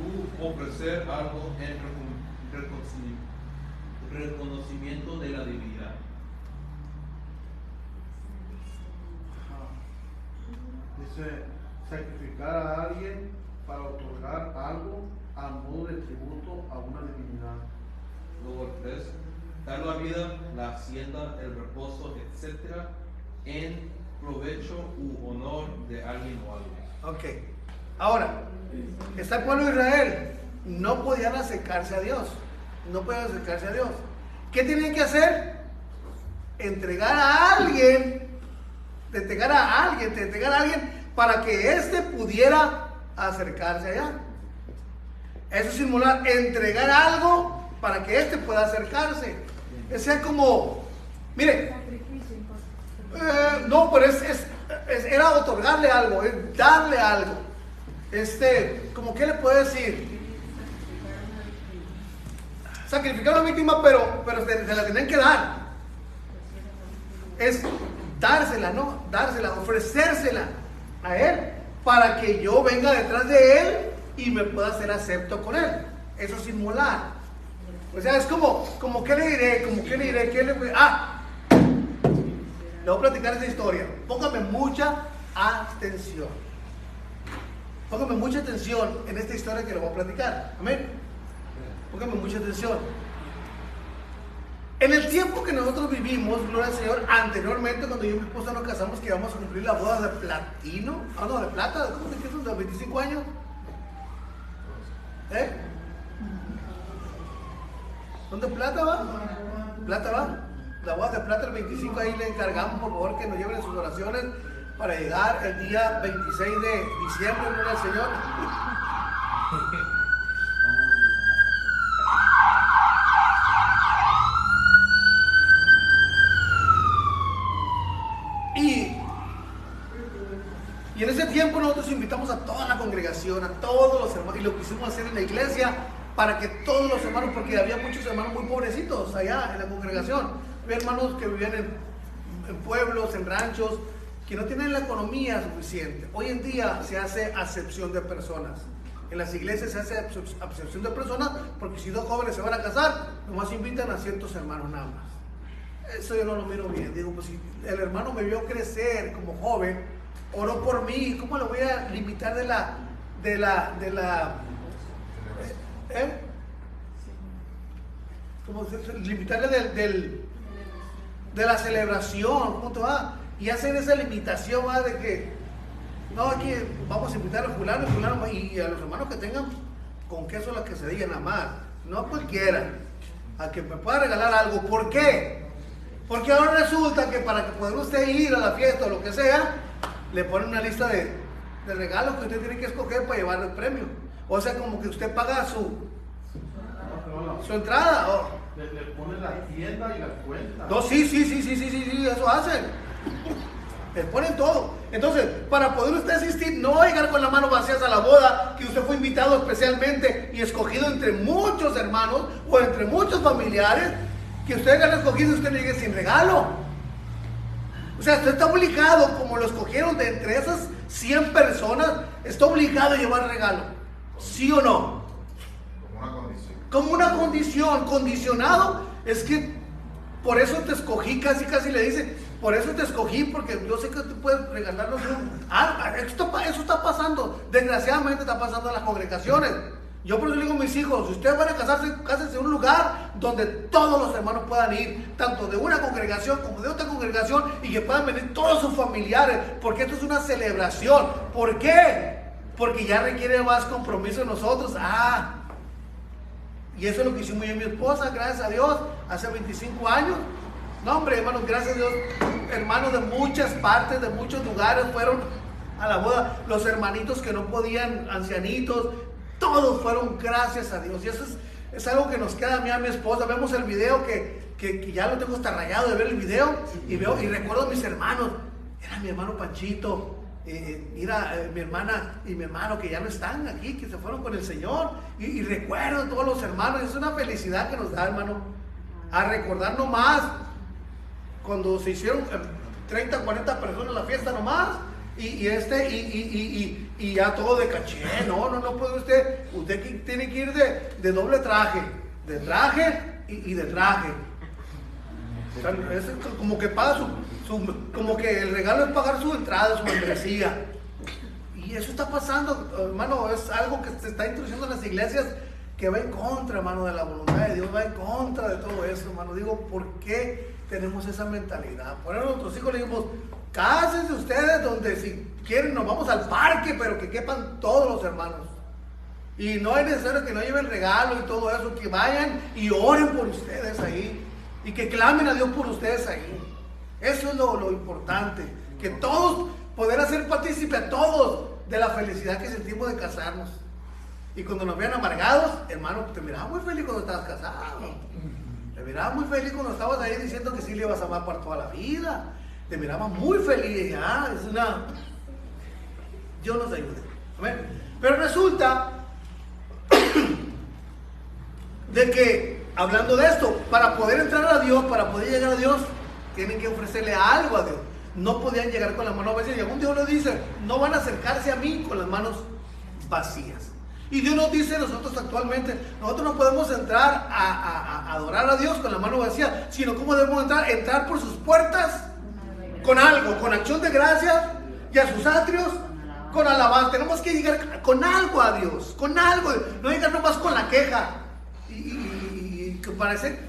u ofrecer algo en reconocimiento de la divinidad. Dice, sacrificar a alguien para otorgar algo a modo de tributo a una divinidad. Luego 3, dar la vida, la hacienda, el reposo, etc., en provecho u honor de alguien o algo. Ok. Ahora, está el pueblo de Israel. no podían acercarse a Dios. No podían acercarse a Dios. ¿Qué tenían que hacer? Entregar a alguien para que éste pudiera acercarse allá. Eso es simular, entregar algo para que éste pueda acercarse. Es como, mire, no, pero era otorgarle algo, es darle algo. ¿Cómo qué le puedo decir? Sacrificar a una víctima, pero se la tienen que dar. Es dársela, ¿no? Dársela, ofrecérsela a él para que yo venga detrás de él y me pueda hacer acepto con él. Eso es inmolar. O sea, es como ¿qué le diré? Le voy a platicar esta historia. Póngame mucha atención. Póngame mucha atención en esta historia que le voy a platicar. Amén. Póngame mucha atención. En el tiempo que nosotros vivimos, gloria al Señor, anteriormente cuando yo y mi esposa nos casamos, que íbamos a cumplir la boda de platino, de plata, ¿cómo se llama? ¿De 25 años? ¿Dónde plata va? ¿Plata va? La boda de plata el 25, ahí le encargamos por favor que nos lleven en sus oraciones para llegar el día 26 de diciembre, gloria al Señor. Y en ese tiempo nosotros invitamos a toda la congregación, a todos los hermanos, y lo quisimos hacer en la iglesia para que todos los hermanos, porque había muchos hermanos muy pobrecitos allá en la congregación. Había hermanos que vivían en pueblos, en ranchos, que no tienen la economía suficiente. Hoy en día se hace acepción de personas. En las iglesias se hace acepción de personas, porque si dos jóvenes se van a casar, nomás invitan a ciertos hermanos nada más. Eso yo no lo miro bien. Digo, pues si el hermano me vio crecer como joven, oró por mí, ¿cómo lo voy a limitar ¿cómo limitarle de la celebración? ¿Cómo te va? Y hacer esa limitación, ¿va? De que no, aquí vamos a invitar a fulano y a los hermanos que tengan con queso las quesadillas nada más, no a cualquiera, a que me pueda regalar algo. ¿Por qué? Porque ahora resulta que para que pueda usted ir a la fiesta o lo que sea, le ponen una lista de regalos que usted tiene que escoger para llevar el premio. O sea, como que usted paga su entrada. Le ponen la tienda y la cuenta. No, sí, eso hacen. Les ponen todo. Entonces, para poder usted asistir, no va a llegar con las manos vacías a la boda, que usted fue invitado especialmente y escogido entre muchos hermanos o entre muchos familiares, que usted haya escogido y usted no llegue sin regalo. O sea, usted está obligado, como lo escogieron de entre esas 100 personas, está obligado a llevar regalo. ¿Sí o no? Como una condición. Como una condición. Condicionado es que por eso te escogí, casi le dice, por eso te escogí, porque yo sé que tú puedes regalarnos eso está pasando, desgraciadamente está pasando en las congregaciones. Yo por eso digo a mis hijos, si ustedes van a casarse, cásense en un lugar donde todos los hermanos puedan ir, tanto de una congregación como de otra congregación, y que puedan venir todos sus familiares, porque esto es una celebración. ¿Por qué? Porque ya requiere más compromiso de nosotros. Y eso es lo que hicimos yo y mi esposa, gracias a Dios, hace 25 años. No, hombre, hermanos, gracias a Dios, hermanos de muchas partes, de muchos lugares fueron a la boda. Los hermanitos que no podían, ancianitos, todos fueron, gracias a Dios. Y eso es algo que nos queda a mí y a mi esposa. Vemos el video que ya lo tengo hasta rayado de ver el video, y recuerdo a mis hermanos. Era mi hermano Panchito, mi hermana y mi hermano que ya no están aquí, que se fueron con el Señor, y recuerdo a todos los hermanos. Es una felicidad que nos da, hermano, a recordar nomás cuando se hicieron 30, 40 personas en la fiesta nomás, y ya todo de caché. No puede usted tiene que ir de doble traje, de traje y de traje. O sea, es como que paga como que el regalo es pagar su entrada, su membresía. Y eso está pasando, hermano. Es algo que se está introduciendo en las iglesias, que va en contra, hermano, de la voluntad de Dios, va en contra de todo eso, hermano. Digo, ¿por qué tenemos esa mentalidad? Por eso a nuestros hijos le decimos, cásense ustedes donde si quieren nos vamos al parque, pero que quepan todos los hermanos. Y no es necesario que no lleven regalo y todo eso, que vayan y oren por ustedes ahí. Y que clamen a Dios por ustedes ahí. Eso es lo importante. Que todos, poder hacer partícipe a todos de la felicidad que sentimos de casarnos. Y cuando nos vean amargados, hermano, te mirabas muy feliz cuando estabas casado. Te mirabas muy feliz cuando estabas ahí diciendo que sí le ibas a amar por toda la vida. Te mirabas muy feliz. Es una... Dios nos ayude. Amén. Pero resulta de que, hablando de esto, para poder entrar a Dios, para poder llegar a Dios, tienen que ofrecerle algo a Dios. No podían llegar con las manos vacías. Y algún Dios nos dice, no van a acercarse a mí con las manos vacías. Y Dios nos dice nosotros actualmente, nosotros no podemos entrar a adorar a Dios con la mano vacía, sino cómo debemos entrar por sus puertas con algo, con acción de gracias, y a sus atrios con alabanza. Tenemos que llegar con algo a Dios, con algo, no llegar nomás con la queja. Y que parecemos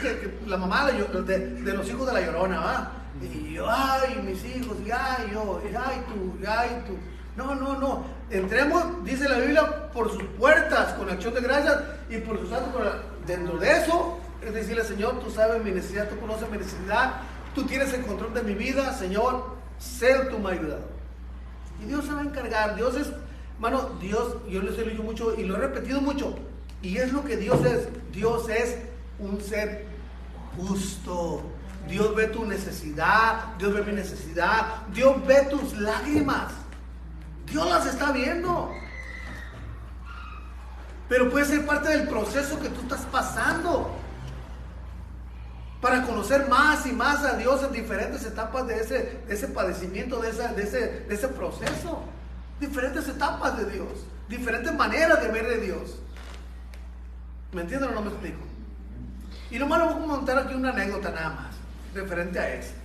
que la mamá de los hijos de la Llorona, ¿va? Y yo, ay, mis hijos, y ay, yo, y ay, tú, y ay, tú. No. Entremos, dice la Biblia, por sus puertas con acción de gracias y por sus atrios. Dentro de eso, es decirle, Señor, tú sabes mi necesidad, tú conoces mi necesidad, tú tienes el control de mi vida, Señor, sé tú mi ayudador. Y Dios se va a encargar. Dios es, hermano, Dios, yo les he dicho mucho y lo he repetido mucho, y es lo que Dios es. Dios es un ser justo. Dios ve tu necesidad, Dios ve mi necesidad, Dios ve tus lágrimas. Dios las está viendo. Pero puede ser parte del proceso que tú estás pasando para conocer más y más a Dios en diferentes etapas de ese padecimiento, de ese proceso. Diferentes etapas de Dios, diferentes maneras de ver de Dios. ¿Me entienden o no me explico? Y nomás le voy a contar aquí una anécdota nada más, referente a eso.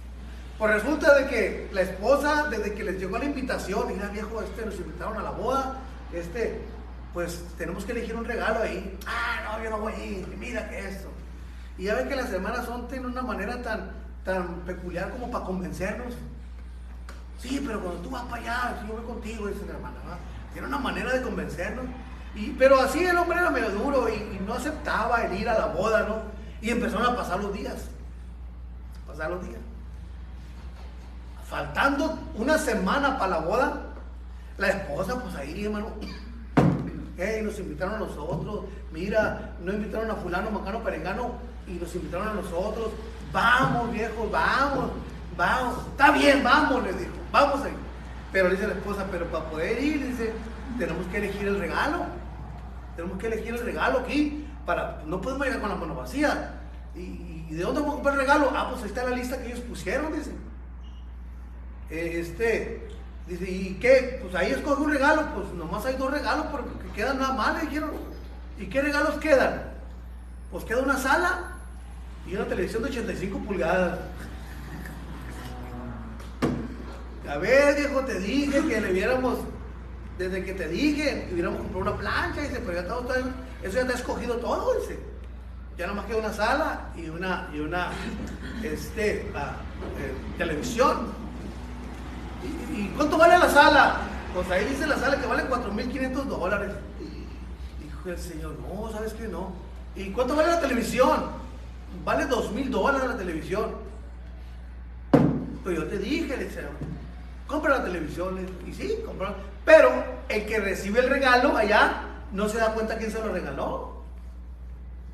Pues resulta de que la esposa, desde que les llegó la invitación, mira viejo, nos invitaron a la boda, pues tenemos que elegir un regalo ahí. No, yo no voy a ir, mira que esto. Y ya ven que las hermanas tienen una manera tan peculiar como para convencernos. Sí, pero cuando tú vas para allá, yo voy contigo, dice la hermana, ¿va? Tiene una manera de convencernos. Pero así el hombre era medio duro y no aceptaba el ir a la boda, ¿no? Y empezaron a pasar los días. Faltando una semana para la boda, la esposa, pues ahí, hermano, nos invitaron a nosotros, mira, no invitaron a fulano, macano, perengano, y nos invitaron a nosotros. Vamos, viejo, vamos, está bien, vamos, les dijo, vamos ahí. Pero dice la esposa, pero para poder ir, dice, tenemos que elegir el regalo aquí, no podemos llegar con la mano vacía. ¿Y de dónde vamos a comprar el regalo? Pues ahí está la lista que ellos pusieron, dice. Dice, ¿y qué? Pues ahí escoge un regalo. Pues nomás hay 2 regalos porque quedan nada más, le dijeron. ¿Y qué regalos quedan? Pues queda una sala y una televisión de 85 pulgadas. A ver, viejo, te dije que le viéramos, desde que te dije, que hubiéramos comprado una plancha, dice, pero ya está, eso ya está escogido todo, dice. Ya nomás queda una sala y una televisión. ¿Y cuánto vale la sala? Pues ahí dice la sala que vale $4,500. Dijo el Señor, no, ¿sabes qué? No. ¿Y cuánto vale la televisión? Vale $2,000 la televisión. Pues yo te dije, le dije, compra la televisión. Y sí, compra. Pero el que recibe el regalo allá no se da cuenta quién se lo regaló.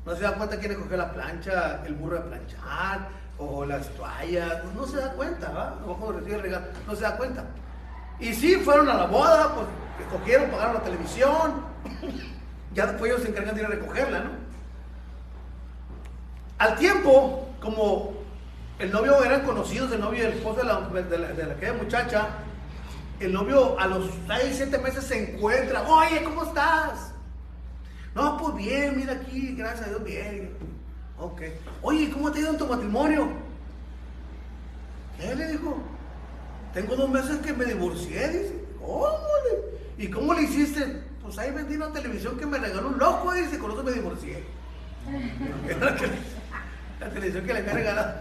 No se da cuenta quién escogió la plancha, el burro de planchar, o las toallas, pues no se da cuenta, ¿va? Cuando recibe el regalo, no se da cuenta. Y sí, fueron a la boda, pues escogieron, pagaron la televisión, ya después ellos se encargan de ir a recogerla, ¿no? Al tiempo, como el novio eran conocidos, el novio y el esposo de aquella muchacha, el novio a los 6-7 meses se encuentra, oye, ¿cómo estás? No, pues bien, mira aquí, gracias a Dios, bien. Ok. Oye, ¿cómo te ha ido en tu matrimonio? ¿Qué le dijo? Tengo 2 meses que me divorcié, dice. ¿Cómo? ¿Y cómo le hiciste? Pues ahí vendí una televisión que me regaló un loco, dice, con eso me divorcié. La televisión que le había regalado.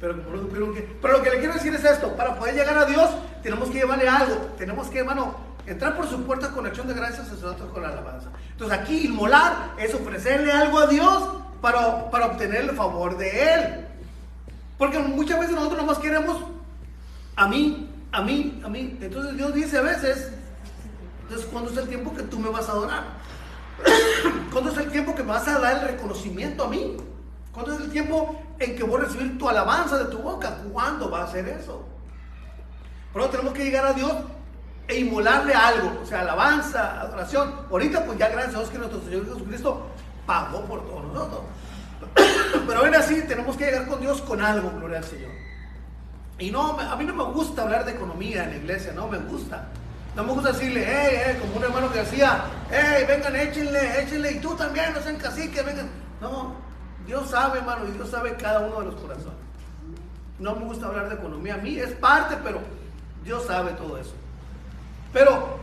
Pero lo que le quiero decir es esto: para poder llegar a Dios, tenemos que llevarle algo. Tenemos que, hermano, Entrar por su puerta con acción de gracias, sacerdotes con la alabanza. Entonces aquí inmolar es ofrecerle algo a Dios para obtener el favor de Él. Porque muchas veces nosotros nomás queremos a mí. Entonces Dios dice a veces, entonces, ¿cuándo es el tiempo que tú me vas a adorar? ¿Cuándo es el tiempo que me vas a dar el reconocimiento a mí? ¿Cuándo es el tiempo en que voy a recibir tu alabanza de tu boca? ¿Cuándo va a ser eso? Pero tenemos que llegar a Dios e inmolarle algo, o sea, alabanza, adoración. Ahorita pues ya gracias a Dios que nuestro Señor Jesucristo pagó por todos nosotros. Pero aún así tenemos que llegar con Dios con algo, gloria al Señor. Y no, a mí no me gusta hablar de economía en la iglesia, no me gusta. No me gusta decirle, como un hermano que decía, vengan, échenle, y tú también, no sean caciques, vengan. No, Dios sabe, hermano, y Dios sabe cada uno de los corazones. No me gusta hablar de economía, a mí es parte, pero Dios sabe todo eso. Pero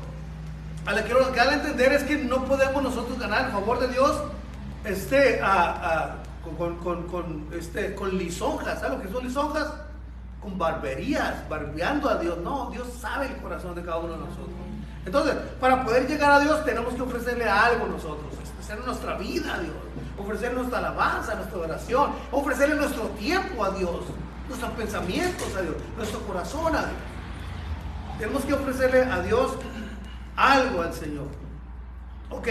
a lo que quiero dar a entender es que no podemos nosotros ganar el favor de Dios con lisonjas. ¿Sabes lo que son lisonjas? Con barberías, barbeando a Dios. No, Dios sabe el corazón de cada uno de nosotros. Entonces, para poder llegar a Dios tenemos que ofrecerle algo nosotros, ofrecer nuestra vida a Dios, ofrecer nuestra alabanza, nuestra oración, ofrecerle nuestro tiempo a Dios, nuestros pensamientos a Dios, nuestro corazón a Dios. Tenemos que ofrecerle a Dios algo al Señor. Ok,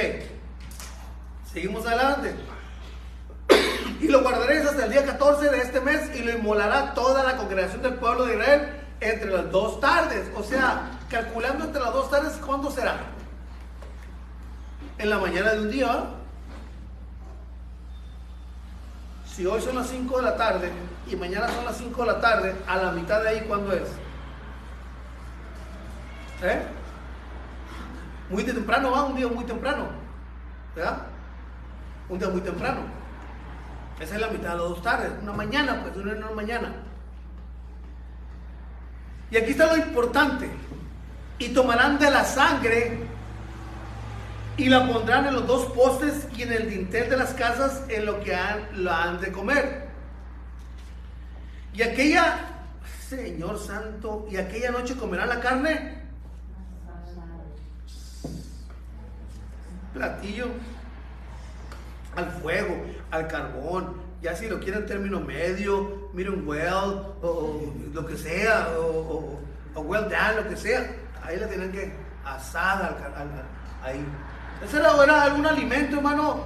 seguimos adelante. Y lo guardaréis hasta el día 14 de este mes y lo inmolará toda la congregación del pueblo de Israel entre las 2 tardes. O sea, calculando entre las 2 tardes, ¿cuándo será? En la mañana de un día, ¿eh? Si hoy son las 5 de la tarde y mañana son las 5 de la tarde, a la mitad de ahí, ¿cuándo es? Muy temprano, va, un día muy temprano, ¿verdad? Un día muy temprano. Esa es la mitad de las 2 tardes, una mañana, pues, una mañana. Y aquí está lo importante. Y tomarán de la sangre y la pondrán en los 2 postes y en el dintel de las casas en lo que la han de comer. Y aquella, Señor Santo, y aquella noche comerán la carne. Platillo al fuego, al carbón, ya si lo quieren término medio, medium well, o lo que sea, o well done, lo que sea, ahí la tienen que asada ahí. Ese era algún alimento, hermano.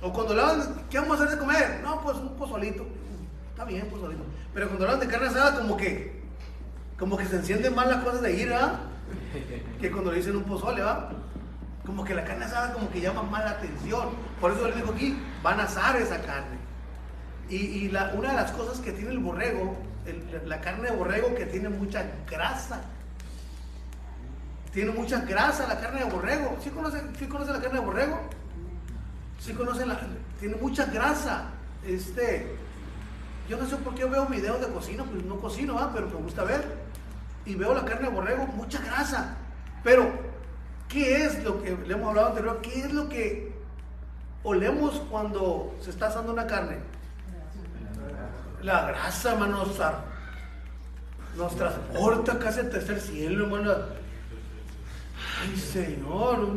O cuando le hablan, ¿qué vamos a hacer de comer? No, pues un pozolito. Está bien, pozolito. Pero cuando hablan de carne asada, como que se encienden más las cosas de ir, ¿verdad? Que cuando le dicen un pozole, ¿verdad? Como que la carne asada como que llama más la atención. Por eso les digo aquí, van a asar esa carne. Y una de las cosas que tiene el borrego, la carne de borrego, que tiene mucha grasa. Tiene mucha grasa la carne de borrego. ¿Sí conocen la carne de borrego? ¿Sí conocen tiene mucha grasa. Yo no sé por qué veo videos de cocina, pues no cocino, ¿verdad? Pero me gusta ver. Y veo la carne de borrego, mucha grasa. Pero ¿qué es lo que le hemos hablado anterior? ¿Qué es lo que olemos cuando se está asando una carne? La grasa, hermano, nos transporta casi al tercer cielo, hermano. Ay, Señor,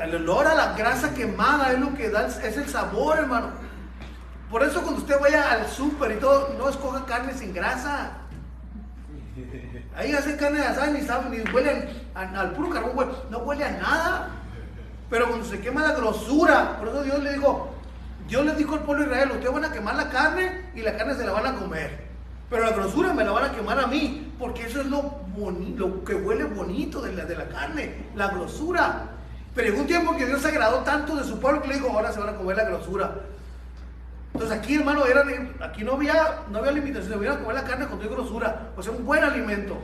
el olor a la grasa quemada es lo que da, es el sabor, hermano. Por eso cuando usted vaya al súper y todo, no escoja carne sin grasa. Ahí hacen carne de asada ni huelen al puro carbón, no huele a nada. Pero cuando se quema la grosura, por eso Dios le dijo al pueblo de Israel, ustedes van a quemar la carne y la carne se la van a comer. Pero la grosura me la van a quemar a mí, porque eso es lo que huele bonito de la carne, la grosura. Pero llegó un tiempo que Dios se agradó tanto de su pueblo que le dijo, ahora se van a comer la grosura. Entonces aquí, hermano, aquí no había limitación, se iban a comer la carne con toda grosura, o sea, un buen alimento.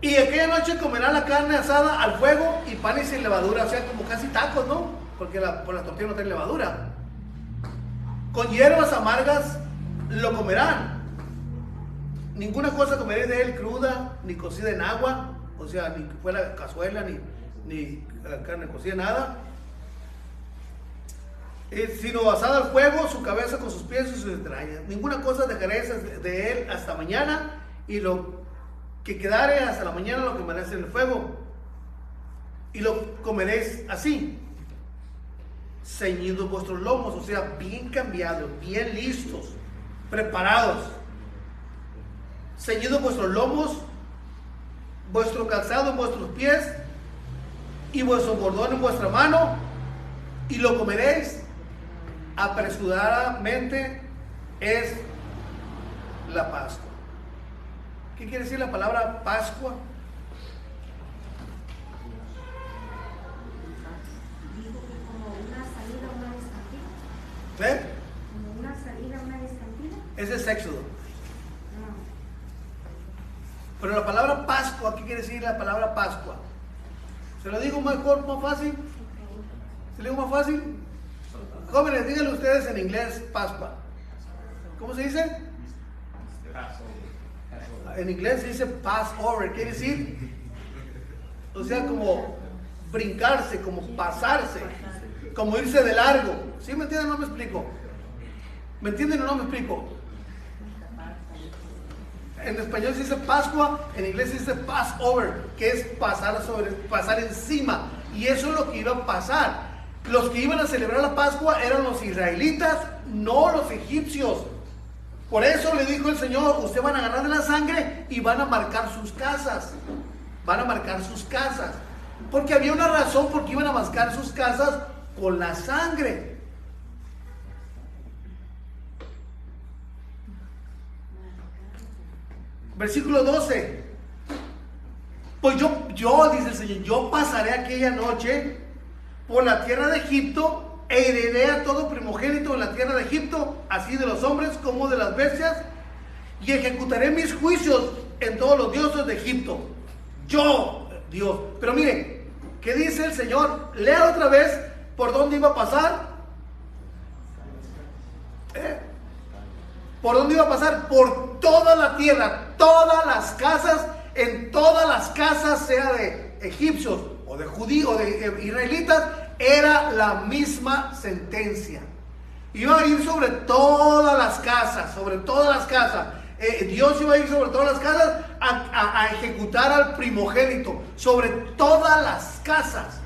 Y aquella noche comerán la carne asada al fuego y panes sin levadura, o sea, como casi tacos, ¿no? Porque por las tortillas no tienen levadura. Con hierbas amargas lo comerán. Ninguna cosa comeréis de él cruda, ni cocida en agua, o sea, ni que fuera cazuela, ni carne cocida, nada. sino basada al fuego, su cabeza con sus pies y sus entrañas. Ninguna cosa dejaréis de él hasta mañana, y lo que quedare hasta la mañana lo quemaréis en el fuego, y lo comeréis así, ceñidos vuestros lomos, o sea, bien cambiados, bien listos, preparados, ceñidos vuestros lomos, vuestro calzado en vuestros pies, y vuestro bordón en vuestra mano, y lo comeréis apresuradamente. Es la Pascua. ¿Qué quiere decir la palabra Pascua? Dijo que como una salida, una descantina. ¿Sí? Como una salida, una descantina. Ese es Éxodo. No. Pero la palabra Pascua, ¿qué quiere decir la palabra Pascua? ¿Se lo digo mejor, más fácil? ¿Se lo digo más fácil? Jóvenes, díganle ustedes en inglés Pascua. ¿Cómo se dice? En inglés se dice Passover. ¿Quiere decir? O sea, como brincarse, como pasarse, como irse de largo. ¿Sí me entienden o no me explico? ¿Me entienden o no me explico? En español se dice Pascua, en inglés se dice Passover, que es pasar encima. Y eso es lo que iba a pasar. Los que iban a celebrar la Pascua eran los israelitas, no los egipcios. Por eso le dijo el Señor: ustedes van a agarrar de la sangre y van a marcar sus casas. Van a marcar sus casas. Porque había una razón por qué iban a marcar sus casas con la sangre. Versículo 12. Pues yo, dice el Señor, yo pasaré aquella noche por la tierra de Egipto e heriré a todo primogénito en la tierra de Egipto, así de los hombres como de las bestias, y ejecutaré mis juicios en todos los dioses de Egipto. Yo, Dios. Pero mire, ¿qué dice el Señor? Lea otra vez por dónde iba a pasar. ¿Por dónde iba a pasar? Por toda la tierra, todas las casas, en todas las casas, sea de egipcios o de judíos o de israelitas, era la misma sentencia. Iba a ir sobre todas las casas, sobre todas las casas. Dios iba a ir sobre todas las casas a ejecutar al primogénito, sobre todas las casas.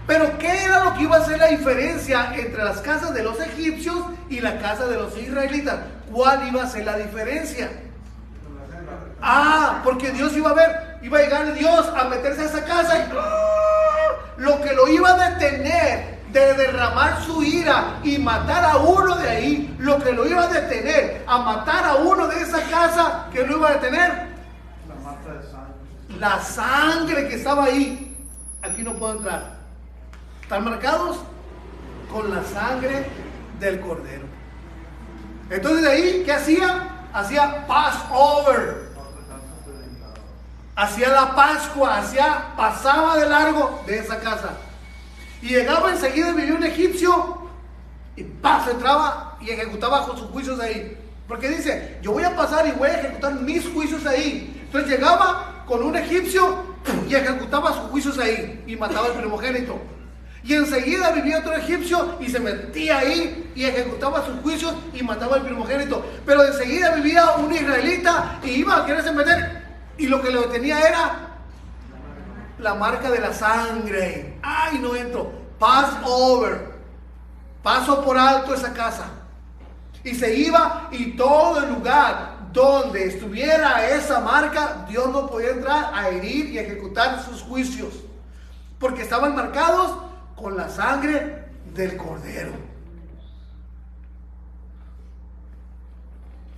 Pero ¿qué era lo que iba a hacer la diferencia entre las casas de los egipcios y la casa de los israelitas? ¿Cuál iba a ser la diferencia? Porque Dios iba a llegar Dios a meterse a esa casa y lo que lo iba a detener de derramar su ira y matar a uno de ahí, lo que lo iba a detener a matar a uno de esa casa, ¿qué lo iba a detener? La marca de sangre. La sangre que estaba ahí. Aquí no puedo entrar. Están marcados con la sangre del cordero. Entonces de ahí, ¿qué hacía? Hacía Passover. Hacía la Pascua, pasaba de largo de esa casa. Y llegaba enseguida y vivía un egipcio y se entraba y ejecutaba sus juicios ahí. Porque dice, yo voy a pasar y voy a ejecutar mis juicios ahí. Entonces llegaba con un egipcio y ejecutaba sus juicios ahí y mataba al primogénito. Y enseguida vivía otro egipcio y se metía ahí y ejecutaba sus juicios y mataba al primogénito. Pero enseguida vivía un israelita y iba a quererse meter, y lo que le tenía era la marca de la sangre. ¡Ay, no entro! Passover. Paso por alto esa casa. Y se iba, y todo el lugar donde estuviera esa marca, Dios no podía entrar a herir y ejecutar sus juicios, porque estaban marcados con la sangre del cordero.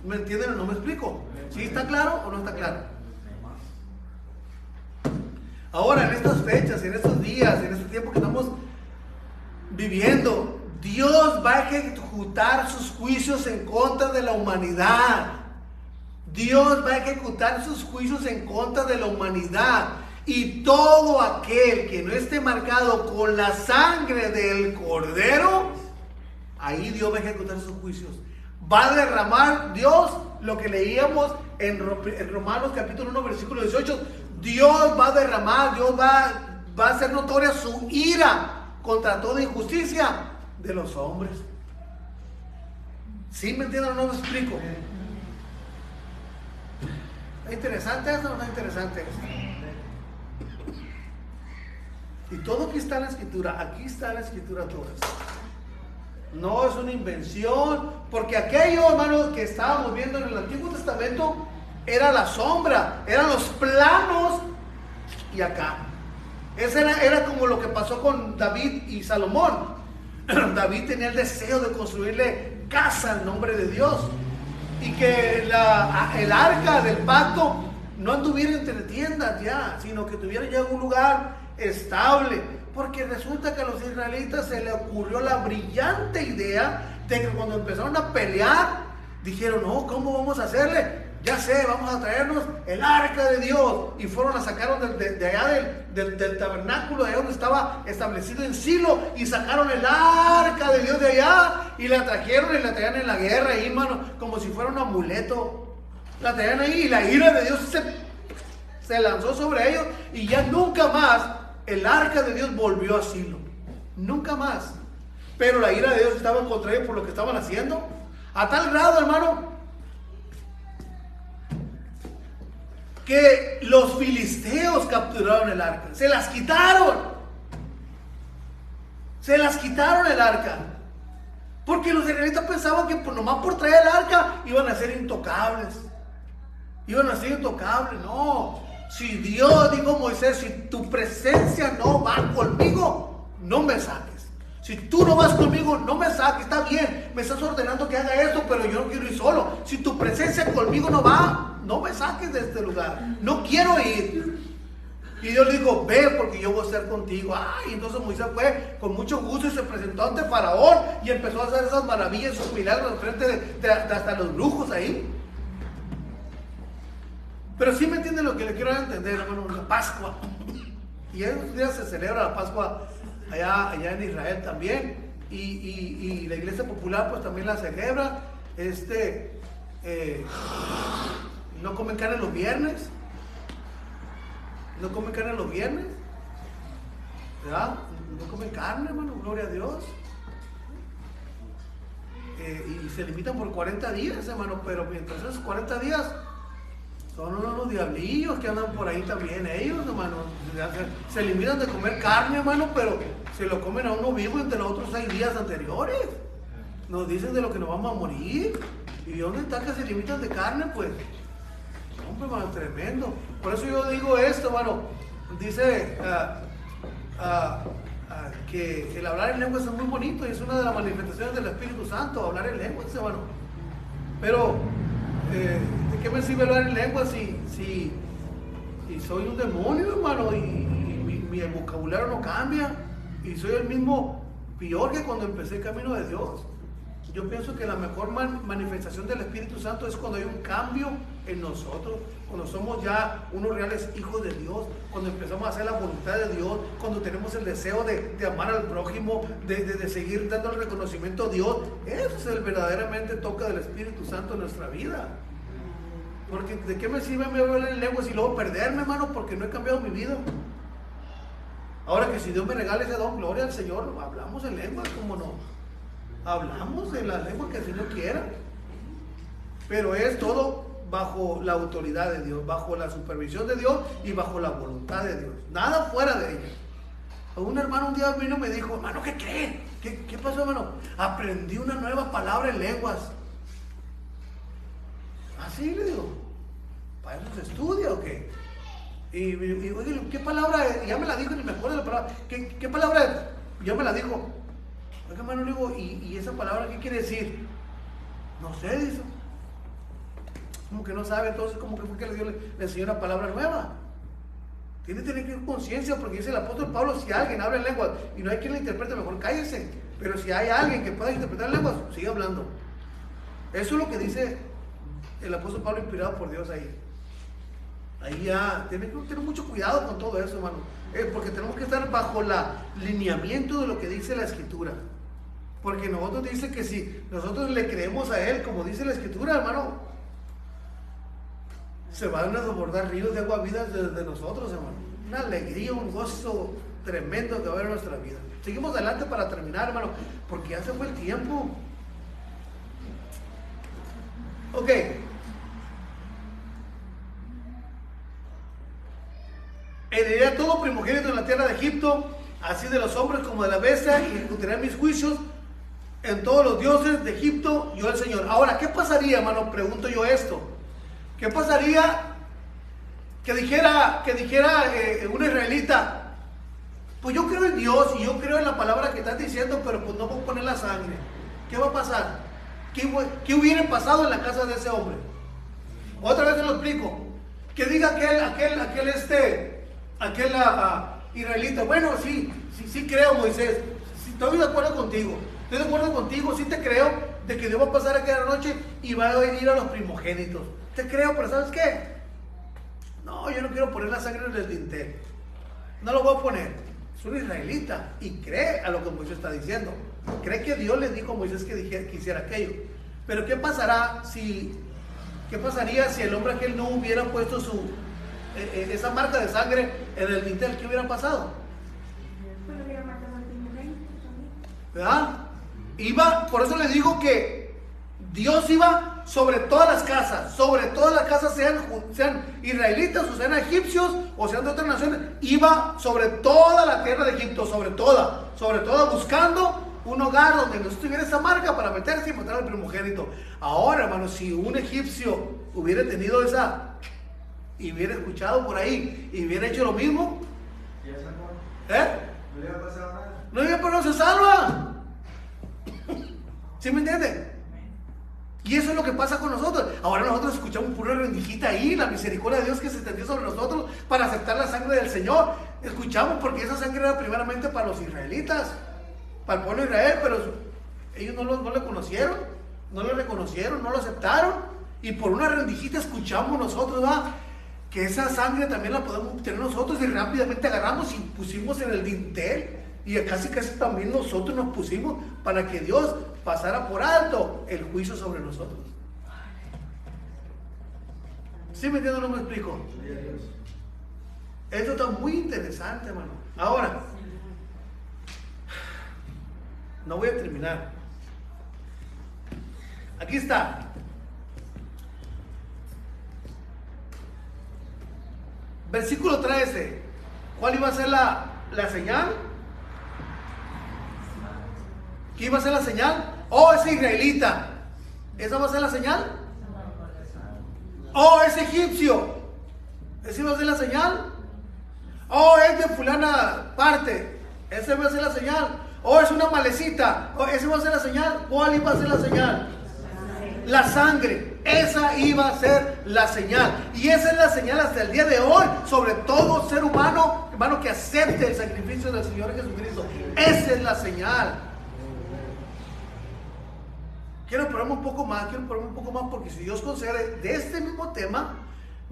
¿Me entienden o no me explico? ¿Sí está claro o no está claro? Ahora, en estas fechas, en estos días, en este tiempo que estamos viviendo, Dios va a ejecutar sus juicios en contra de la humanidad. Dios va a ejecutar sus juicios en contra de la humanidad. Y todo aquel que no esté marcado con la sangre del cordero, ahí Dios va a ejecutar sus juicios. Va a derramar Dios lo que leíamos en Romanos capítulo 1 versículo 18. Dios va a derramar, Dios va a hacer notoria su ira contra toda injusticia de los hombres. ¿Sí me entienden o no me explico? ¿Está interesante esto o no está interesante esto? Y todo aquí está en la escritura, aquí está en la escritura todo esto. No es una invención, porque aquello, hermano, que estábamos viendo en el Antiguo Testamento era la sombra, eran los planos, y acá. Ese era como lo que pasó con David y Salomón. David tenía el deseo de construirle casa al nombre de Dios, y que el arca del pacto no anduviera entre tiendas ya, sino que tuviera ya un lugar estable, porque resulta que a los israelitas se les ocurrió la brillante idea de que cuando empezaron a pelear, dijeron, no, ¿cómo vamos a hacerle? Ya sé, vamos a traernos el arca de Dios, y fueron a sacaron de allá del tabernáculo, de allá donde estaba establecido en Silo, y sacaron el arca de Dios de allá, y la trajeron y la traían en la guerra ahí, hermano, como si fuera un amuleto. La traían ahí, y la ira de Dios se lanzó sobre ellos, y ya nunca más el arca de Dios volvió a Silo, nunca más. Pero la ira de Dios estaba contra ellos por lo que estaban haciendo, a tal grado, hermano, que los filisteos capturaron el arca, se las quitaron el arca, porque los israelitas pensaban que nomás por traer el arca iban a ser intocables. No, si Dios, dijo Moisés, si tu presencia no va conmigo, no me saques. Si tú no vas conmigo, no me saques. Está bien, me estás ordenando que haga esto, pero yo no quiero ir solo. Si tu presencia conmigo no va, no me saques de este lugar. No quiero ir. Y Dios le dijo, ve, porque yo voy a estar contigo. Ay, entonces Moisés fue con mucho gusto y se presentó ante Faraón y empezó a hacer esas maravillas, esos milagros en frente de hasta los brujos ahí. Pero sí me entienden lo que le quiero entender, hermano, la Pascua. Y en esos días se celebra la Pascua allá en Israel también. Y la Iglesia Popular pues también la celebra. No comen carne los viernes. ¿Verdad? No comen carne, hermano, gloria a Dios. Y se limitan por 40 días, hermano, pero mientras esos 40 días son unos diablillos que andan por ahí también ellos, hermano. Se limitan de comer carne, hermano, pero se lo comen a uno vivo entre los otros 6 días anteriores. Nos dicen de lo que nos vamos a morir. ¿Y dónde está que se limitan de carne? Pues, hombre, hermano, tremendo. Por eso yo digo esto, hermano. Dice que el hablar en lenguas es muy bonito y es una de las manifestaciones del Espíritu Santo, hablar en lenguas, hermano. Pero ¿de qué me sirve hablar en lengua si soy un demonio, hermano? Y mi vocabulario no cambia. Y soy el mismo, peor que cuando empecé el camino de Dios. Yo pienso que la mejor manifestación del Espíritu Santo es cuando hay un cambio en nosotros, cuando somos ya unos reales hijos de Dios, cuando empezamos a hacer la voluntad de Dios, cuando tenemos el deseo de amar al prójimo, de seguir dando el reconocimiento a Dios. Eso es el verdaderamente toque del Espíritu Santo en nuestra vida. Porque ¿de qué me sirve me hablar en lenguas y luego perderme, hermano? Porque no he cambiado mi vida. Ahora que si Dios me regala ese don, gloria al Señor, hablamos en lenguas, ¿cómo no? Hablamos en la lengua que el Señor quiera. Pero es todo bajo la autoridad de Dios, bajo la supervisión de Dios y bajo la voluntad de Dios. Nada fuera de ella. Un hermano un día vino y me dijo, hermano, ¿qué creen? ¿Qué pasó, hermano? Aprendí una nueva palabra en lenguas. Así le digo, ¿para eso se estudia o qué? Y oye, ¿qué palabra es? Ya me la dijo, ni me acuerdo de la palabra. ¿Qué palabra es? Ya me la dijo. Oiga, hermano, le digo, ¿y esa palabra qué quiere decir? No sé, dice. Como que no sabe, entonces, ¿cómo que fue que Dios le enseñó una palabra nueva? Tiene que tener conciencia, porque dice el apóstol Pablo, si alguien habla en lenguas y no hay quien la interprete, mejor cállese. Pero si hay alguien que pueda interpretar lenguas, sigue hablando. Eso es lo que dice el apóstol Pablo, inspirado por Dios ahí. Ahí ya, tiene que tener mucho cuidado con todo eso, hermano. Porque tenemos que estar bajo el lineamiento de lo que dice la Escritura. Porque nosotros dice que si nosotros le creemos a Él, como dice la Escritura, hermano, se van a desbordar ríos de agua vida de nosotros, hermano. Una alegría, un gozo tremendo que va a haber en nuestra vida. Seguimos adelante para terminar, hermano, porque ya se fue el tiempo. Ok. Heredaré todo primogénito en la tierra de Egipto, así de los hombres como de la bestia, y ejecutaré mis juicios en todos los dioses de Egipto, yo el Señor. Ahora, ¿qué pasaría, hermano? Pregunto yo esto. ¿Qué pasaría que dijera un israelita, pues yo creo en Dios y yo creo en la palabra que estás diciendo, pero pues no voy a poner la sangre? ¿Qué va a pasar? ¿Qué hubiera pasado en la casa de ese hombre? Otra vez se lo explico. Que diga aquel israelita, bueno, sí creo, Moisés, sí, estoy de acuerdo contigo, sí te creo de que Dios va a pasar aquella noche y va a venir a los primogénitos, te creo, pero ¿sabes qué? No, yo no quiero poner la sangre en el dintel, no lo voy a poner. Es un israelita y cree a lo que Moisés está diciendo, cree que Dios le dijo a Moisés que hiciera aquello. Pero ¿qué pasaría si el hombre aquel no hubiera puesto esa marca de sangre en el dintel? ¿Qué hubiera pasado? Pues lo hubiera matado al primogénito también. ¿Verdad? Por eso le digo que Dios iba sobre todas las casas, sean israelitas o sean egipcios o sean de otras naciones, iba sobre toda la tierra de Egipto, sobre toda, buscando un hogar donde no estuviera esa marca para meterse y matar al primogénito. Ahora, hermano, si un egipcio hubiera tenido y hubiera escuchado por ahí y hubiera hecho lo mismo, ¿Ya sacó? ¿eh? ¿No le ha pasado nada? No iba, pero no se salva. ¿Sí me entiende? Y eso es lo que pasa con nosotros. Ahora nosotros escuchamos pura rendijita ahí, la misericordia de Dios que se extendió sobre nosotros para aceptar la sangre del Señor. Escuchamos porque esa sangre era primeramente para los israelitas, para el pueblo de Israel, pero ellos no le conocieron, no lo reconocieron, no lo aceptaron. Y por una rendijita escuchamos nosotros, ¿verdad?, que esa sangre también la podemos obtener nosotros, y rápidamente agarramos y pusimos en el dintel. Y casi también nosotros nos pusimos para que Dios pasara por alto el juicio sobre nosotros. ¿Sí me entiendo o no me explico? Esto está muy interesante, hermano. Ahora, no voy a terminar. Aquí está. Versículo 13. ¿Cuál iba a ser la señal? ¿Qué iba a ser la señal? Oh, es israelita. ¿Esa va a ser la señal? Oh, es egipcio. ¿Esa iba a ser la señal? Oh, es de fulana parte. ¿Esa iba a ser la señal? Oh, es una malecita. Oh, ¿esa iba a ser la señal? ¿Cuál iba a ser la señal? La sangre. Esa iba a ser la señal. Y esa es la señal hasta el día de hoy sobre todo ser humano, hermano, que acepte el sacrificio del Señor Jesucristo. Esa es la señal. Quiero probarme un poco más, porque si Dios concede de este mismo tema,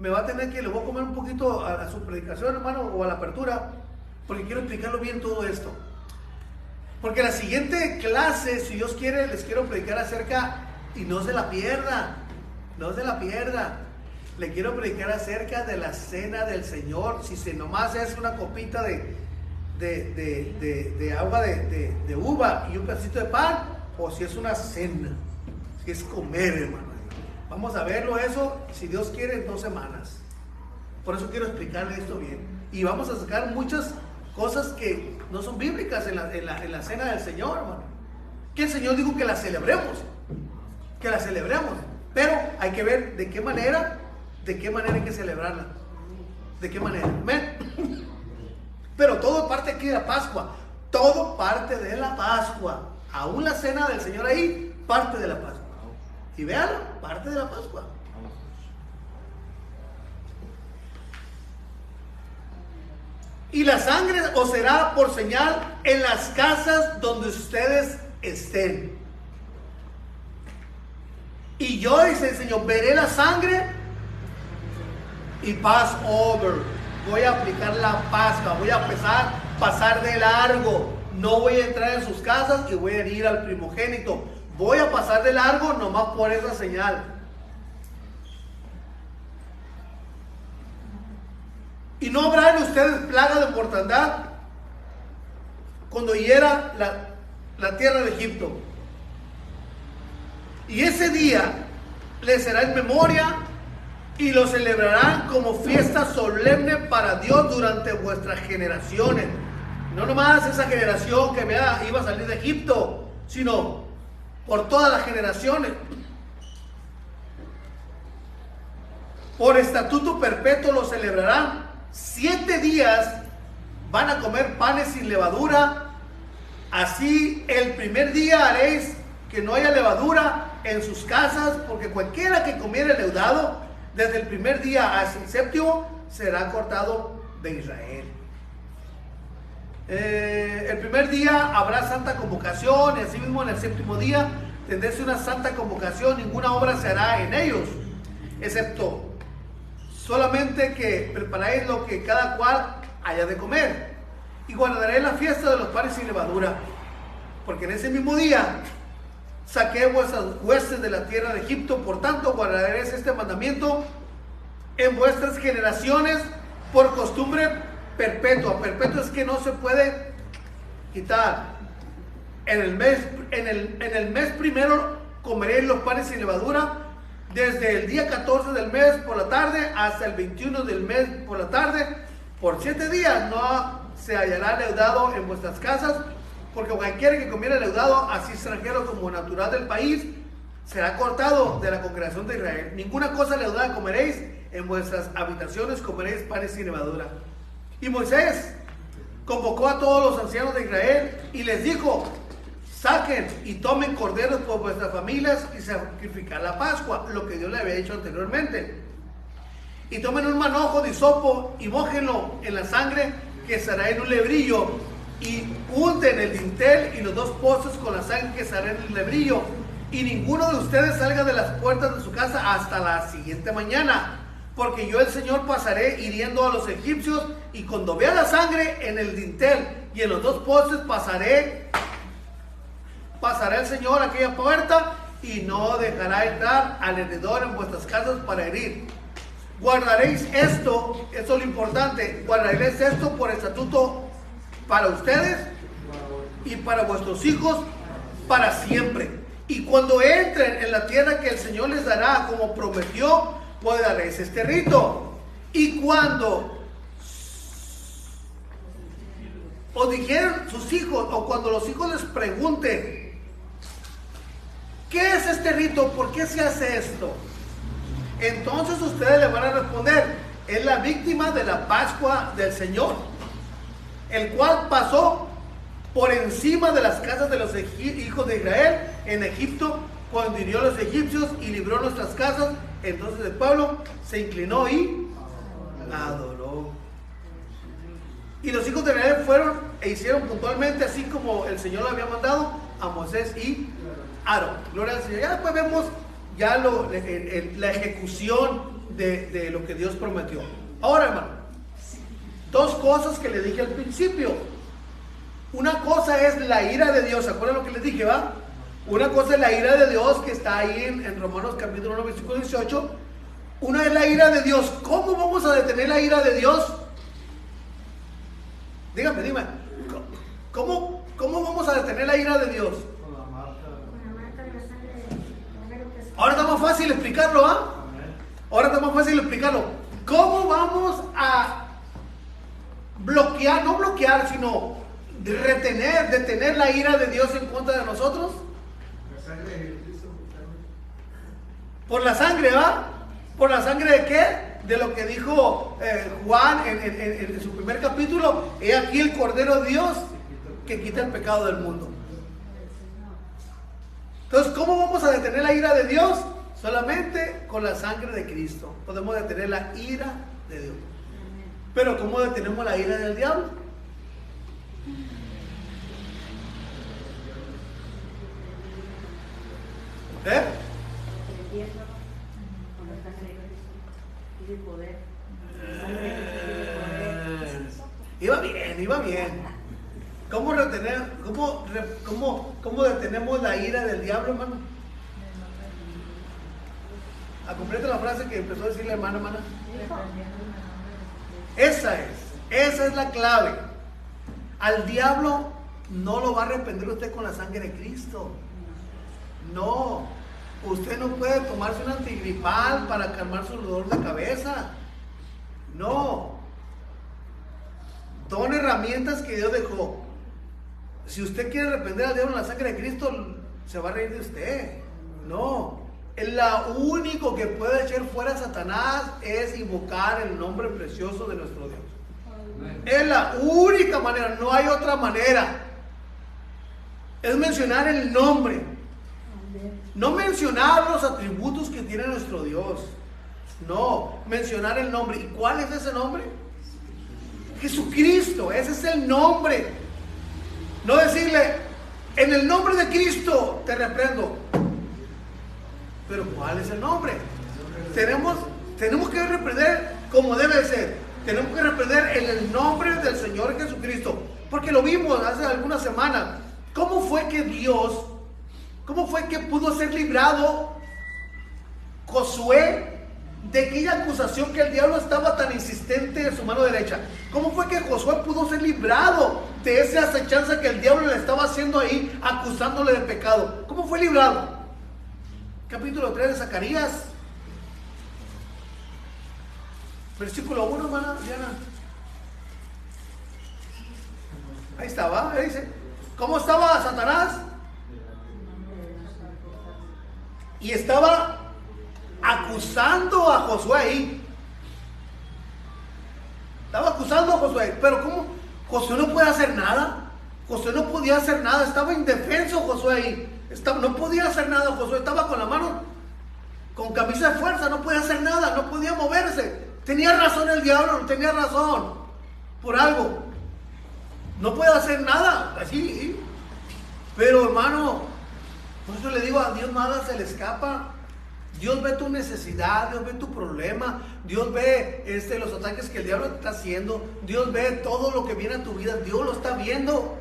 me va a tener que, le voy a comer un poquito a su predicación, hermano, o a la apertura, porque quiero explicarlo bien todo esto. Porque la siguiente clase, si Dios quiere, les quiero predicar acerca, y no se la pierda, le quiero predicar acerca de la cena del Señor. Si se nomás es una copita de agua de uva y un pedacito de pan, o si es una cena, si es comer, hermano. Vamos a verlo eso, si Dios quiere, en 2 semanas. Por eso quiero explicarle esto bien. Y vamos a sacar muchas cosas que no son bíblicas en la cena del Señor, hermano. Que el Señor dijo que la celebremos. Pero hay que ver de qué manera hay que celebrarla. ¿De qué manera? ¿Ven? Pero todo parte aquí de la Pascua. Todo parte de la Pascua. Aún la cena del Señor ahí, parte de la Pascua. Y véanlo, parte de la Pascua. Y la sangre os será por señal en las casas donde ustedes estén. Y yo, dice el Señor, veré la sangre y Passover. Voy a aplicar la Pascua, voy a pasar de largo. No voy a entrar en sus casas y voy a herir al primogénito. Voy a pasar de largo nomás por esa señal. Y no habrá en ustedes plaga de mortandad cuando hiera la tierra de Egipto. Y ese día les será en memoria y lo celebrarán como fiesta solemne para Dios durante vuestras generaciones. No nomás esa generación que iba a salir de Egipto, sino por todas las generaciones. Por estatuto perpetuo lo celebrarán. 7 días van a comer panes sin levadura. Así el primer día haréis que no haya levadura en sus casas, porque cualquiera que comiere leudado desde el primer día hasta el séptimo será cortado de Israel. El primer día habrá santa convocación, y así mismo en el séptimo día tendréis una santa convocación. Ninguna obra se hará en ellos, excepto solamente que preparáis lo que cada cual haya de comer. Y guardaréis la fiesta de los panes sin levadura, porque en ese mismo día saqué vuestras huestes de la tierra de Egipto. Por tanto, guardaréis este mandamiento en vuestras generaciones por costumbre perpetua. Perpetua es que no se puede quitar. En el mes primero comeréis los panes sin levadura, desde el día 14 del mes por la tarde hasta el 21 del mes por la tarde. Por 7 días no se hallará leudado en vuestras casas, porque cualquiera que comiera leudado, así extranjero como natural del país, será cortado de la congregación de Israel. Ninguna cosa leudada comeréis, en vuestras habitaciones comeréis panes sin levadura. Y Moisés convocó a todos los ancianos de Israel y les dijo: saquen y tomen corderos por vuestras familias y sacrificar la Pascua, lo que Dios le había dicho anteriormente. Y tomen un manojo de hisopo y mójenlo en la sangre que estará en un lebrillo, y unten el dintel y los 2 postes con la sangre que estará en el lebrillo. Y ninguno de ustedes salga de las puertas de su casa hasta la siguiente mañana, porque yo el Señor pasaré hiriendo a los egipcios, y cuando vea la sangre en el dintel y en los 2 postes pasaré el Señor aquella puerta, y no dejará entrar al heredor en vuestras casas para herir. Guardaréis esto es lo importante, guardaréis esto por estatuto para ustedes y para vuestros hijos para siempre. Y cuando entren en la tierra que el Señor les dará, como prometió, pues daréis este rito. Y cuando os dijeron sus hijos, o cuando los hijos les pregunten: ¿qué es este rito? ¿Por qué se hace esto? Entonces ustedes le van a responder: es la víctima de la Pascua del Señor, el cual pasó por encima de las casas de los hijos de Israel en Egipto, cuando hirió a los egipcios y libró nuestras casas. Entonces el pueblo se inclinó y adoró. Y los hijos de Israel fueron e hicieron puntualmente así como el Señor lo había mandado a Moisés y Aarón. Gloria al Señor. Ya después vemos ya la ejecución de lo que Dios prometió. Ahora, hermano, 2 cosas que le dije al principio. Una cosa es la ira de Dios. ¿Se acuerdan lo que les dije, va? Una cosa es la ira de Dios, que está ahí en Romanos capítulo 1, versículo 18. Una es la ira de Dios. ¿Cómo vamos a detener la ira de Dios? Dígame. ¿Cómo vamos a detener la ira de Dios? Con la marca. de la sangre del cordero que es- Ahora está más fácil explicarlo, ¿ah? Ahora está más fácil explicarlo. ¿Cómo vamos a bloquear, no bloquear, sino detener la ira de Dios en contra de nosotros? La sangre de Jesucristo. Por la sangre, ¿va? ¿Por la sangre de qué? De lo que dijo Juan en su primer capítulo: he aquí el Cordero de Dios que quita el pecado del mundo. Entonces, ¿cómo vamos a detener la ira de Dios? Solamente con la sangre de Cristo podemos detener la ira de Dios. Pero ¿cómo detenemos la ira del diablo? ¿Eh? Iba bien. ¿Cómo detenemos la ira del diablo, hermano? Completa la frase que empezó a decir la hermana. Esa es la clave. Al diablo no lo va a arrepentir usted con la sangre de Cristo. No, usted no puede tomarse un antigripal para calmar su dolor de cabeza. No. Son herramientas que Dios dejó. Si usted quiere arrepentir al diablo en la sangre de Cristo, se va a reír de usted. No. Lo único que puede echar fuera a Satanás es invocar el nombre precioso de nuestro Dios. Es la única manera, no hay otra manera. Es mencionar el nombre. No mencionar los atributos que tiene nuestro Dios. No, mencionar el nombre. ¿Y cuál es ese nombre? Jesucristo, ese es el nombre. No decirle, en el nombre de Cristo te reprendo. Pero ¿cuál es el nombre? Tenemos que reprender como debe ser. Tenemos que reprender en el nombre del Señor Jesucristo. Porque lo vimos hace algunas semanas. ¿Cómo fue que pudo ser librado Josué de aquella acusación que el diablo estaba tan insistente en su mano derecha? ¿Cómo fue que Josué pudo ser librado de esa acechanza que el diablo le estaba haciendo ahí, acusándole de pecado? ¿Cómo fue librado? Capítulo 3 de Zacarías, versículo 1, hermana Diana. Ahí estaba, ahí dice, ¿cómo estaba Satanás? Y estaba acusando a Josué ahí. Estaba acusando a Josué, pero ¿cómo? Josué no puede hacer nada. Josué no podía hacer nada, estaba indefenso Josué ahí. No podía hacer nada, Josué estaba con la mano con camisa de fuerza, no podía hacer nada, no podía moverse. Tenía razón el diablo, tenía razón por algo. No puede hacer nada, así. Pero hermano, por eso le digo, a Dios nada se le escapa. Dios ve tu necesidad, Dios ve tu problema, Dios ve los ataques que el diablo te está haciendo, Dios ve todo lo que viene a tu vida, Dios lo está viendo.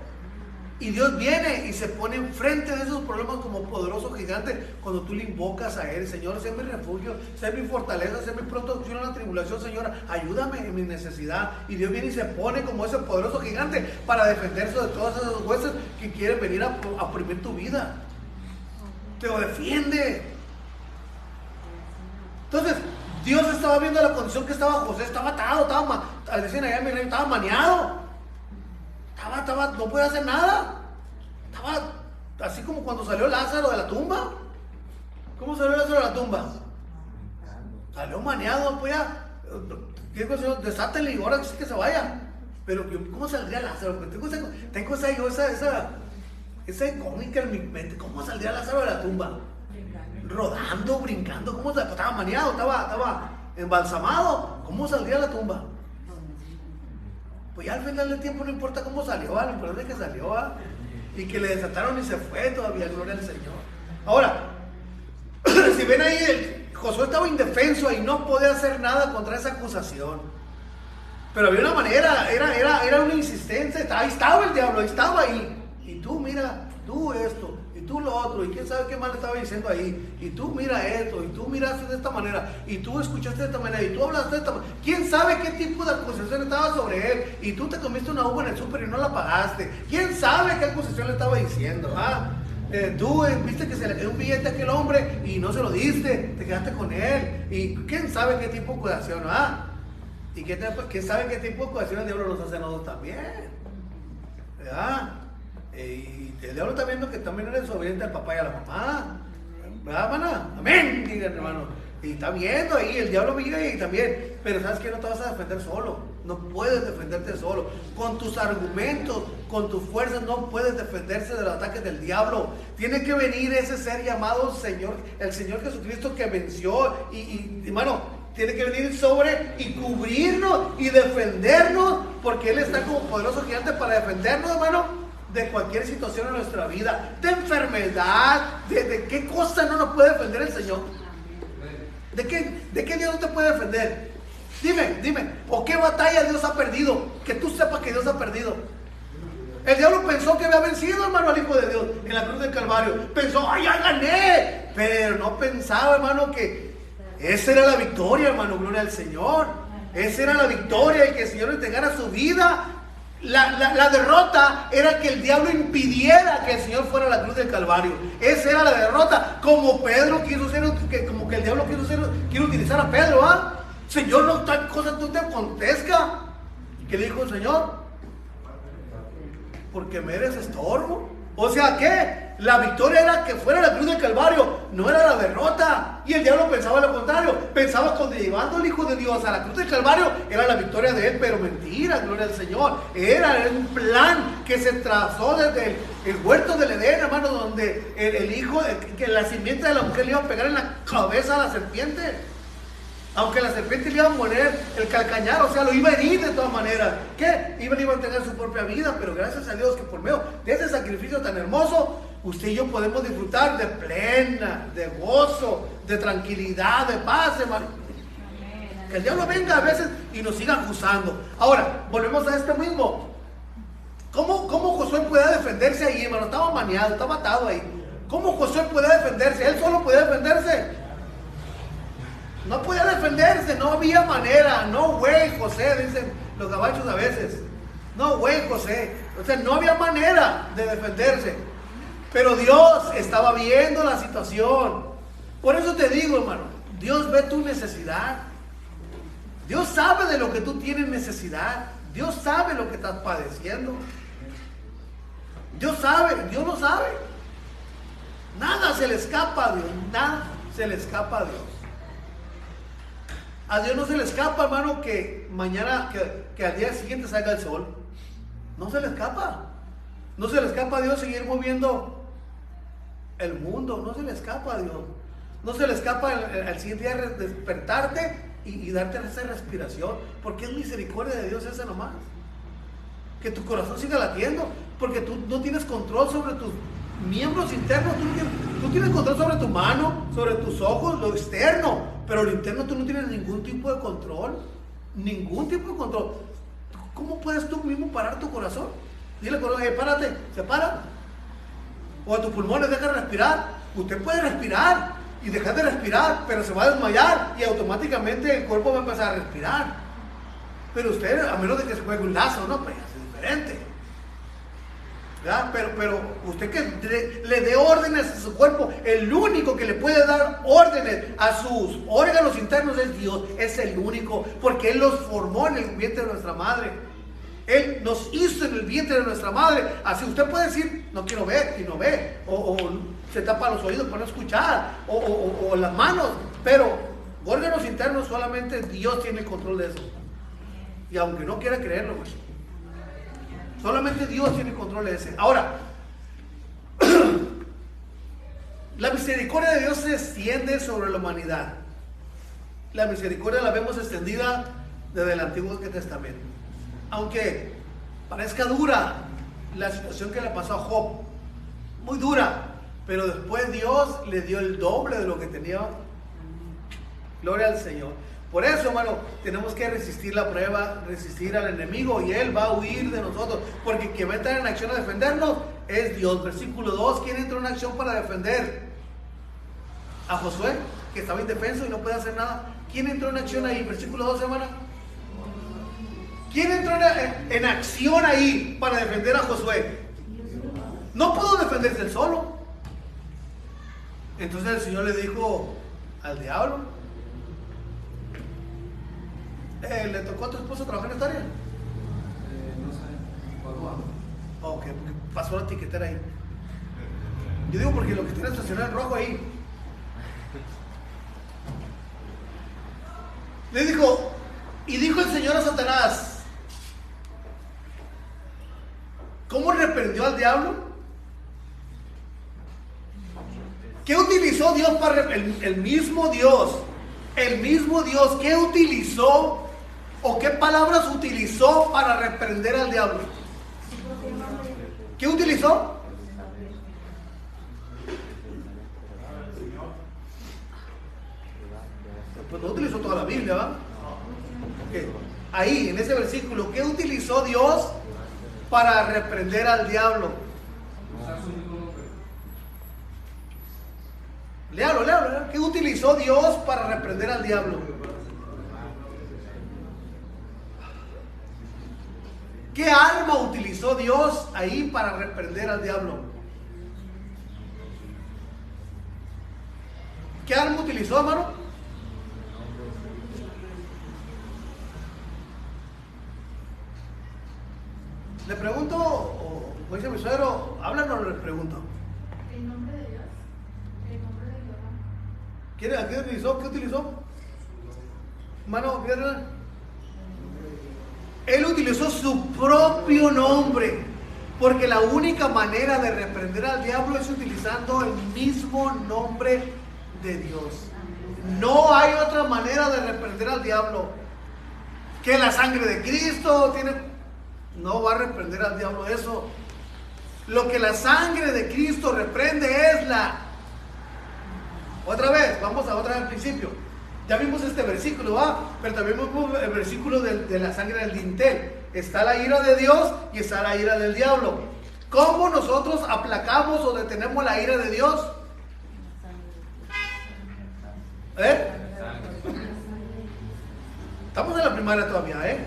Y Dios viene y se pone enfrente de esos problemas como poderoso gigante cuando tú le invocas a Él. Señor, sé mi refugio, sé mi fortaleza, sé mi pronta opción en la tribulación. Señor, ayúdame en mi necesidad. Y Dios viene y se pone como ese poderoso gigante para defenderse de todos esos huesos que quieren venir a oprimir tu vida. Te lo defiende. Entonces, Dios estaba viendo la condición que estaba José. Estaba atado, estaba maniado. No puede hacer nada. Estaba así como cuando salió Lázaro de la tumba. ¿Cómo salió Lázaro de la tumba? Salió maniado, no podía. Digo, Señor, desátele y ahora sí que se vaya. Pero ¿cómo saldría Lázaro? Tengo esa incógnita en mi mente. ¿Cómo saldría Lázaro de la tumba? Rodando, brincando. ¿Cómo saldría? Estaba maniado, estaba embalsamado. ¿Cómo saldría de la tumba? Pues ya al final del tiempo no importa cómo salió, lo importante es que salió, y que le desataron y se fue todavía, gloria al Señor. Ahora, si ven ahí, Josué estaba indefenso y no podía hacer nada contra esa acusación. Pero había una manera, era una insistencia, ahí estaba el diablo, ahí estaba ahí. Y tú mira, tú esto, y tú lo otro, y quién sabe qué mal estaba diciendo ahí, y tú mira esto, y tú miraste de esta manera, y tú escuchaste de esta manera, y tú hablaste de esta manera. Quién sabe qué tipo de acusación estaba sobre él, y tú te comiste una uva en el súper y no la pagaste. Quién sabe qué acusación le estaba diciendo. Tú viste que se le quedó un billete a aquel hombre y no se lo diste, te quedaste con él, y quién sabe qué tipo de acusación. Y quién sabe qué tipo de acusación el diablo nos hace a nosotros también, ¿verdad? Y el diablo está viendo que también eres desobediente al papá y a la mamá, ¿verdad, hermana? Amén, digan, hermano. Y está viendo ahí, el diablo mira y también. Pero sabes que no te vas a defender solo. No puedes defenderte solo. Con tus argumentos, con tus fuerzas, no puedes defenderse de los ataques del diablo. Tiene que venir ese ser llamado Señor, el Señor Jesucristo que venció. Y hermano, tiene que venir sobre y cubrirnos y defendernos, porque Él está como poderoso gigante para defendernos, hermano, de cualquier situación en nuestra vida, de enfermedad, de qué cosa no nos puede defender el Señor. ¿De qué Dios no te puede defender? Dime, ¿o qué batalla Dios ha perdido? Que tú sepas que Dios ha perdido. El diablo pensó que había vencido, hermano, al Hijo de Dios en la cruz del Calvario. Pensó, ¡ay, ya gané! Pero no pensaba, hermano, que esa era la victoria, hermano, gloria al Señor. Esa era la victoria, y que el Señor entregara su vida La derrota era que el diablo impidiera que el Señor fuera a la cruz del Calvario. Esa era la derrota. Como Pedro quiso ser, como que el diablo quiere utilizar a Pedro, ¿ah? Señor, no tal cosa tú te acontezca. ¿Qué dijo el Señor? Porque me eres estorbo. O sea que la victoria era que fuera la cruz del Calvario, no era la derrota. Y el diablo pensaba lo contrario. Pensaba que llevando al Hijo de Dios a la cruz del Calvario era la victoria de él, pero mentira, gloria al Señor. Era un plan que se trazó desde el huerto del Edén, hermano, donde el hijo, que la simiente de la mujer le iba a pegar en la cabeza a la serpiente. Aunque la serpiente le iba a poner el calcañar, o sea, lo iba a herir de todas maneras. ¿Qué? Iba a tener su propia vida, pero gracias a Dios que por medio de ese sacrificio tan hermoso, usted y yo podemos disfrutar de plena, de gozo, de tranquilidad, de paz, hermano. Que el diablo venga a veces y nos siga acusando. Ahora, volvemos a esto mismo. ¿Cómo Josué podía defenderse ahí, hermano? Estaba maniado, estaba atado ahí. ¿Cómo Josué podía defenderse? Él solo podía defenderse. No podía defenderse, no había manera. No, güey, José, dicen los gabachos a veces. No, güey, José. O sea, no había manera de defenderse. Pero Dios estaba viendo la situación. Por eso te digo, hermano, Dios ve tu necesidad. Dios sabe de lo que tú tienes necesidad. Dios sabe lo que estás padeciendo. Dios sabe, Dios lo sabe. Nada se le escapa a Dios, nada se le escapa a Dios. A Dios no se le escapa, hermano, que mañana, que al día siguiente salga el sol. No se le escapa. No se le escapa a Dios seguir moviendo el mundo. No se le escapa a Dios. No se le escapa al siguiente día despertarte y darte esa respiración. Porque es misericordia de Dios esa nomás. Que tu corazón siga latiendo. Porque tú no tienes control sobre tus miembros internos. Tú tienes control sobre tu mano, sobre tus ojos, lo externo. Pero lo interno tú no tienes ningún tipo de control. Ningún tipo de control. ¿Cómo puedes tú mismo parar tu corazón? Dile al corazón, párate, se para. O a tus pulmones deja de respirar. Usted puede respirar y dejar de respirar, pero se va a desmayar y automáticamente el cuerpo va a empezar a respirar. Pero usted, a menos de que se juegue un lazo, no, pues es diferente. ¿Verdad? Pero usted que le dé órdenes a su cuerpo, el único que le puede dar órdenes a sus órganos internos es Dios, es el único, porque Él los formó en el vientre de nuestra madre. Él nos hizo en el vientre de nuestra madre. Así usted puede decir, no quiero ver, y no ve, o se tapa los oídos para no escuchar, o las manos, pero órganos internos solamente Dios tiene el control de eso. Y aunque no quiera creerlo, pues, solamente Dios tiene control de ese. Ahora, la misericordia de Dios se extiende sobre la humanidad. La misericordia la vemos extendida desde el Antiguo Testamento. Aunque parezca dura la situación que le pasó a Job, muy dura, pero después Dios le dio el doble de lo que tenía. Gloria al Señor. Por eso, hermano, tenemos que resistir la prueba, resistir al enemigo, y él va a huir de nosotros, porque quien va a entrar en acción a defendernos es Dios. Versículo 2, ¿quién entró en acción para defender a Josué, que estaba indefenso y no puede hacer nada? ¿Quién entró en acción ahí? Versículo 2, hermano. ¿Quién entró en acción ahí para defender a Josué? No pudo defenderse él solo. Entonces el Señor le dijo al diablo, ¿le tocó a tu esposo trabajar en esta área? No sé. Ok, porque pasó la tiquetera ahí. Yo digo porque lo que tiene estacionado en rojo ahí. Le dijo, y dijo el Señor a Satanás, ¿cómo reprendió al diablo? ¿Qué utilizó Dios para el mismo Dios? El mismo Dios, ¿qué utilizó o qué palabras utilizó para reprender al diablo? ¿Qué utilizó? Pues no utilizó toda la Biblia, ¿verdad? Okay. Ahí, en ese versículo, ¿qué utilizó Dios para reprender al diablo? Léalo. ¿Qué utilizó Dios para reprender al diablo? ¿Qué arma utilizó Dios ahí para reprender al diablo? ¿Qué arma utilizó, hermano? Le pregunto, o dice mi suegro, háblanos, le pregunto. El nombre de Dios, el nombre de Jehová. ¿Qué utilizó? ¿Qué utilizó? Hermano, ¿verdad? Él utilizó su propio nombre, porque la única manera de reprender al diablo es utilizando el mismo nombre de Dios. No hay otra manera de reprender al diablo que la sangre de Cristo tiene. No va a reprender al diablo eso. Lo que la sangre de Cristo reprende es la... Otra vez, vamos a otra vez al principio. Ya vimos este versículo, ¿va? Pero también vimos el versículo de la sangre del dintel. Está la ira de Dios y está la ira del diablo. ¿Cómo nosotros aplacamos o detenemos la ira de Dios? ¿Eh? Estamos en la primaria todavía, ¿eh?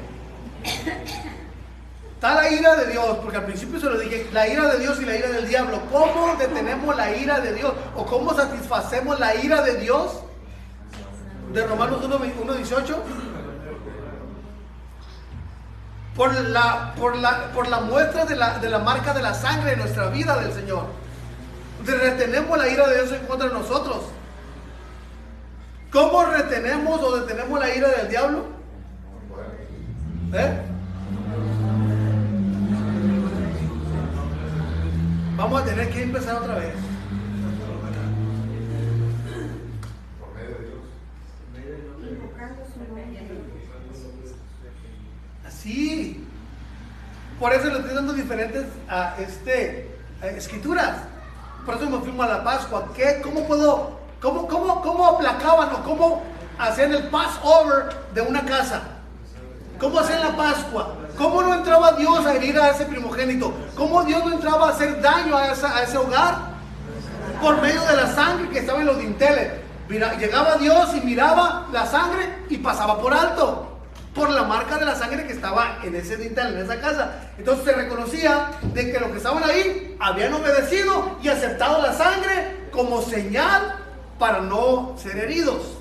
Está la ira de Dios, porque al principio se lo dije, la ira de Dios y la ira del diablo. ¿Cómo detenemos la ira de Dios? ¿O cómo satisfacemos la ira de Dios? De Romanos 1:18. Por la muestra de la marca de la sangre de nuestra vida del Señor. Retenemos la ira de Dios en contra de nosotros. ¿Cómo retenemos o detenemos la ira del diablo? ¿Eh? Vamos a tener que empezar otra vez. Por medio de Dios. Invocando su nombre. Así. Por eso le estoy dando diferentes escrituras. Por eso me fuimos a la Pascua. ¿Cómo aplacaban o cómo hacían el Passover de una casa? ¿Cómo hacían la Pascua? ¿Cómo no entraba Dios a herir a ese primogénito? ¿Cómo Dios no entraba a hacer daño a ese hogar? Por medio de la sangre que estaba en los dinteles. Llegaba Dios y miraba la sangre y pasaba por alto. Por la marca de la sangre que estaba en ese dintel, en esa casa. Entonces se reconocía de que los que estaban ahí habían obedecido y aceptado la sangre como señal para no ser heridos.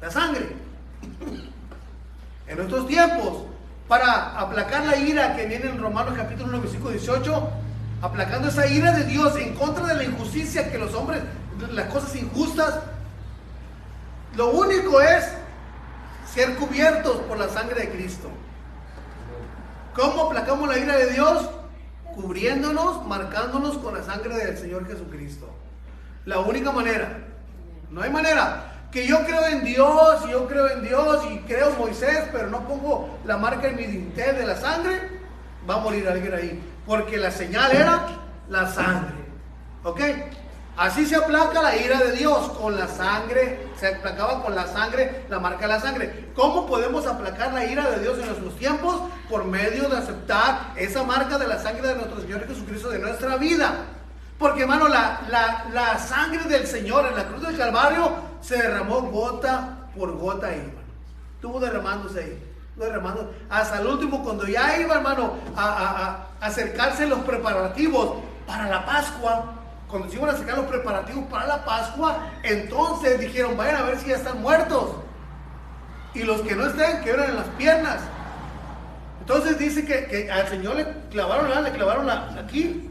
La sangre. En nuestros tiempos, para aplacar la ira que viene en Romanos capítulo 1, versículo 18, aplacando esa ira de Dios en contra de la injusticia que los hombres, las cosas injustas, lo único es ser cubiertos por la sangre de Cristo. ¿Cómo aplacamos la ira de Dios? Cubriéndonos, marcándonos con la sangre del Señor Jesucristo. La única manera. No hay manera. Que yo creo en Dios y creo en Moisés, pero no pongo la marca en mi dintel de la sangre, va a morir alguien ahí. Porque la señal era la sangre. ¿Ok? Así se aplaca la ira de Dios, con la sangre, se aplacaba con la sangre, la marca de la sangre. ¿Cómo podemos aplacar la ira de Dios en nuestros tiempos? Por medio de aceptar esa marca de la sangre de nuestro Señor Jesucristo de nuestra vida. Porque, hermano, la sangre del Señor en la cruz del Calvario se derramó gota por gota ahí, hermano. Estuvo derramándose ahí. Derramando hasta el último, cuando ya iba, hermano, a acercarse los preparativos para la Pascua. Cuando se iban a acercar los preparativos para la Pascua, entonces dijeron, vayan a ver si ya están muertos. Y los que no estén, que eran en las piernas. Entonces dice que al Señor le clavaron aquí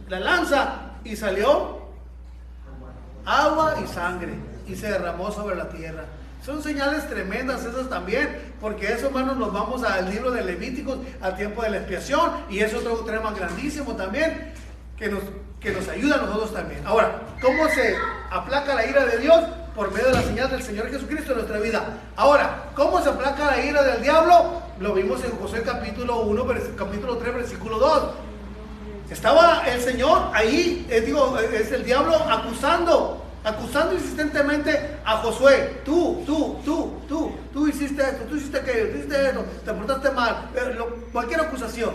la lanza y salió agua y sangre y se derramó sobre la tierra. Son señales tremendas esas también, porque eso, hermanos, nos vamos al libro de Levíticos, al tiempo de la expiación, y es otro tema grandísimo también que nos ayuda a nosotros también. Ahora, ¿cómo se aplaca la ira de Dios? Por medio de la señal del Señor Jesucristo en nuestra vida. Ahora, ¿cómo se aplaca la ira del diablo? Lo vimos en Josué capítulo 1, capítulo 3, versículo 2. Estaba el Señor ahí, es el diablo acusando insistentemente a Josué. Tú hiciste esto, tú hiciste aquello, tú hiciste esto, te portaste mal, cualquier acusación.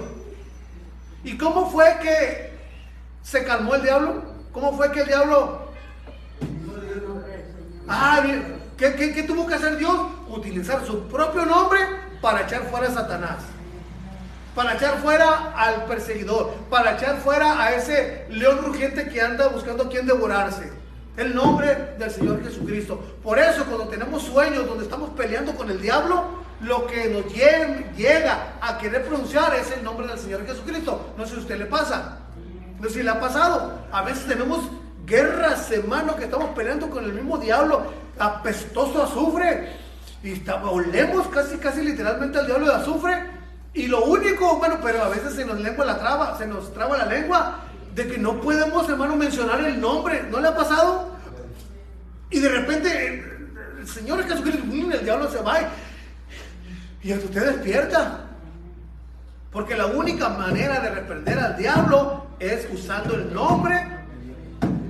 ¿Y cómo fue que se calmó el diablo? ¿Cómo fue que el diablo... ¿Qué tuvo que hacer Dios? Utilizar su propio nombre para echar fuera a Satanás. para echar fuera al perseguidor, para echar fuera a ese león rugiente que anda buscando a quien devorarse. El nombre del Señor Jesucristo. Por eso cuando tenemos sueños donde estamos peleando con el diablo, lo que nos llega a querer pronunciar es el nombre del Señor Jesucristo. No sé si a usted le pasa, no sé si le ha pasado. A veces tenemos guerras, hermano, que estamos peleando con el mismo diablo, apestoso azufre, y olemos casi literalmente al diablo de azufre, y lo único, bueno, pero a veces se nos traba la lengua, de que no podemos, hermano, mencionar el nombre. ¿No le ha pasado? Y de repente el Señor Jesucristo, el diablo se va y usted despierta, porque la única manera de reprender al diablo es usando el nombre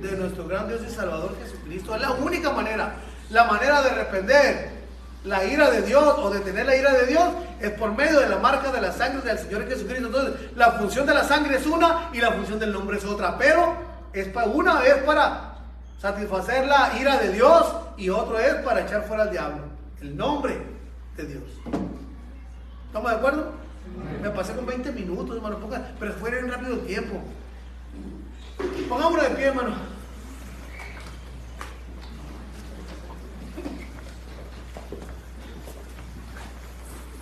de nuestro gran Dios y Salvador Jesucristo. Es la única manera. La manera de reprender la ira de Dios o detener la ira de Dios es por medio de la marca de la sangre del Señor Jesucristo. Entonces, la función de la sangre es una y la función del nombre es otra, pero una es para satisfacer la ira de Dios y otro es para echar fuera al diablo. El nombre de Dios. ¿Estamos de acuerdo? Me pasé con 20 minutos, hermano, pero fue en rápido tiempo. Pongámonos de pie, hermano.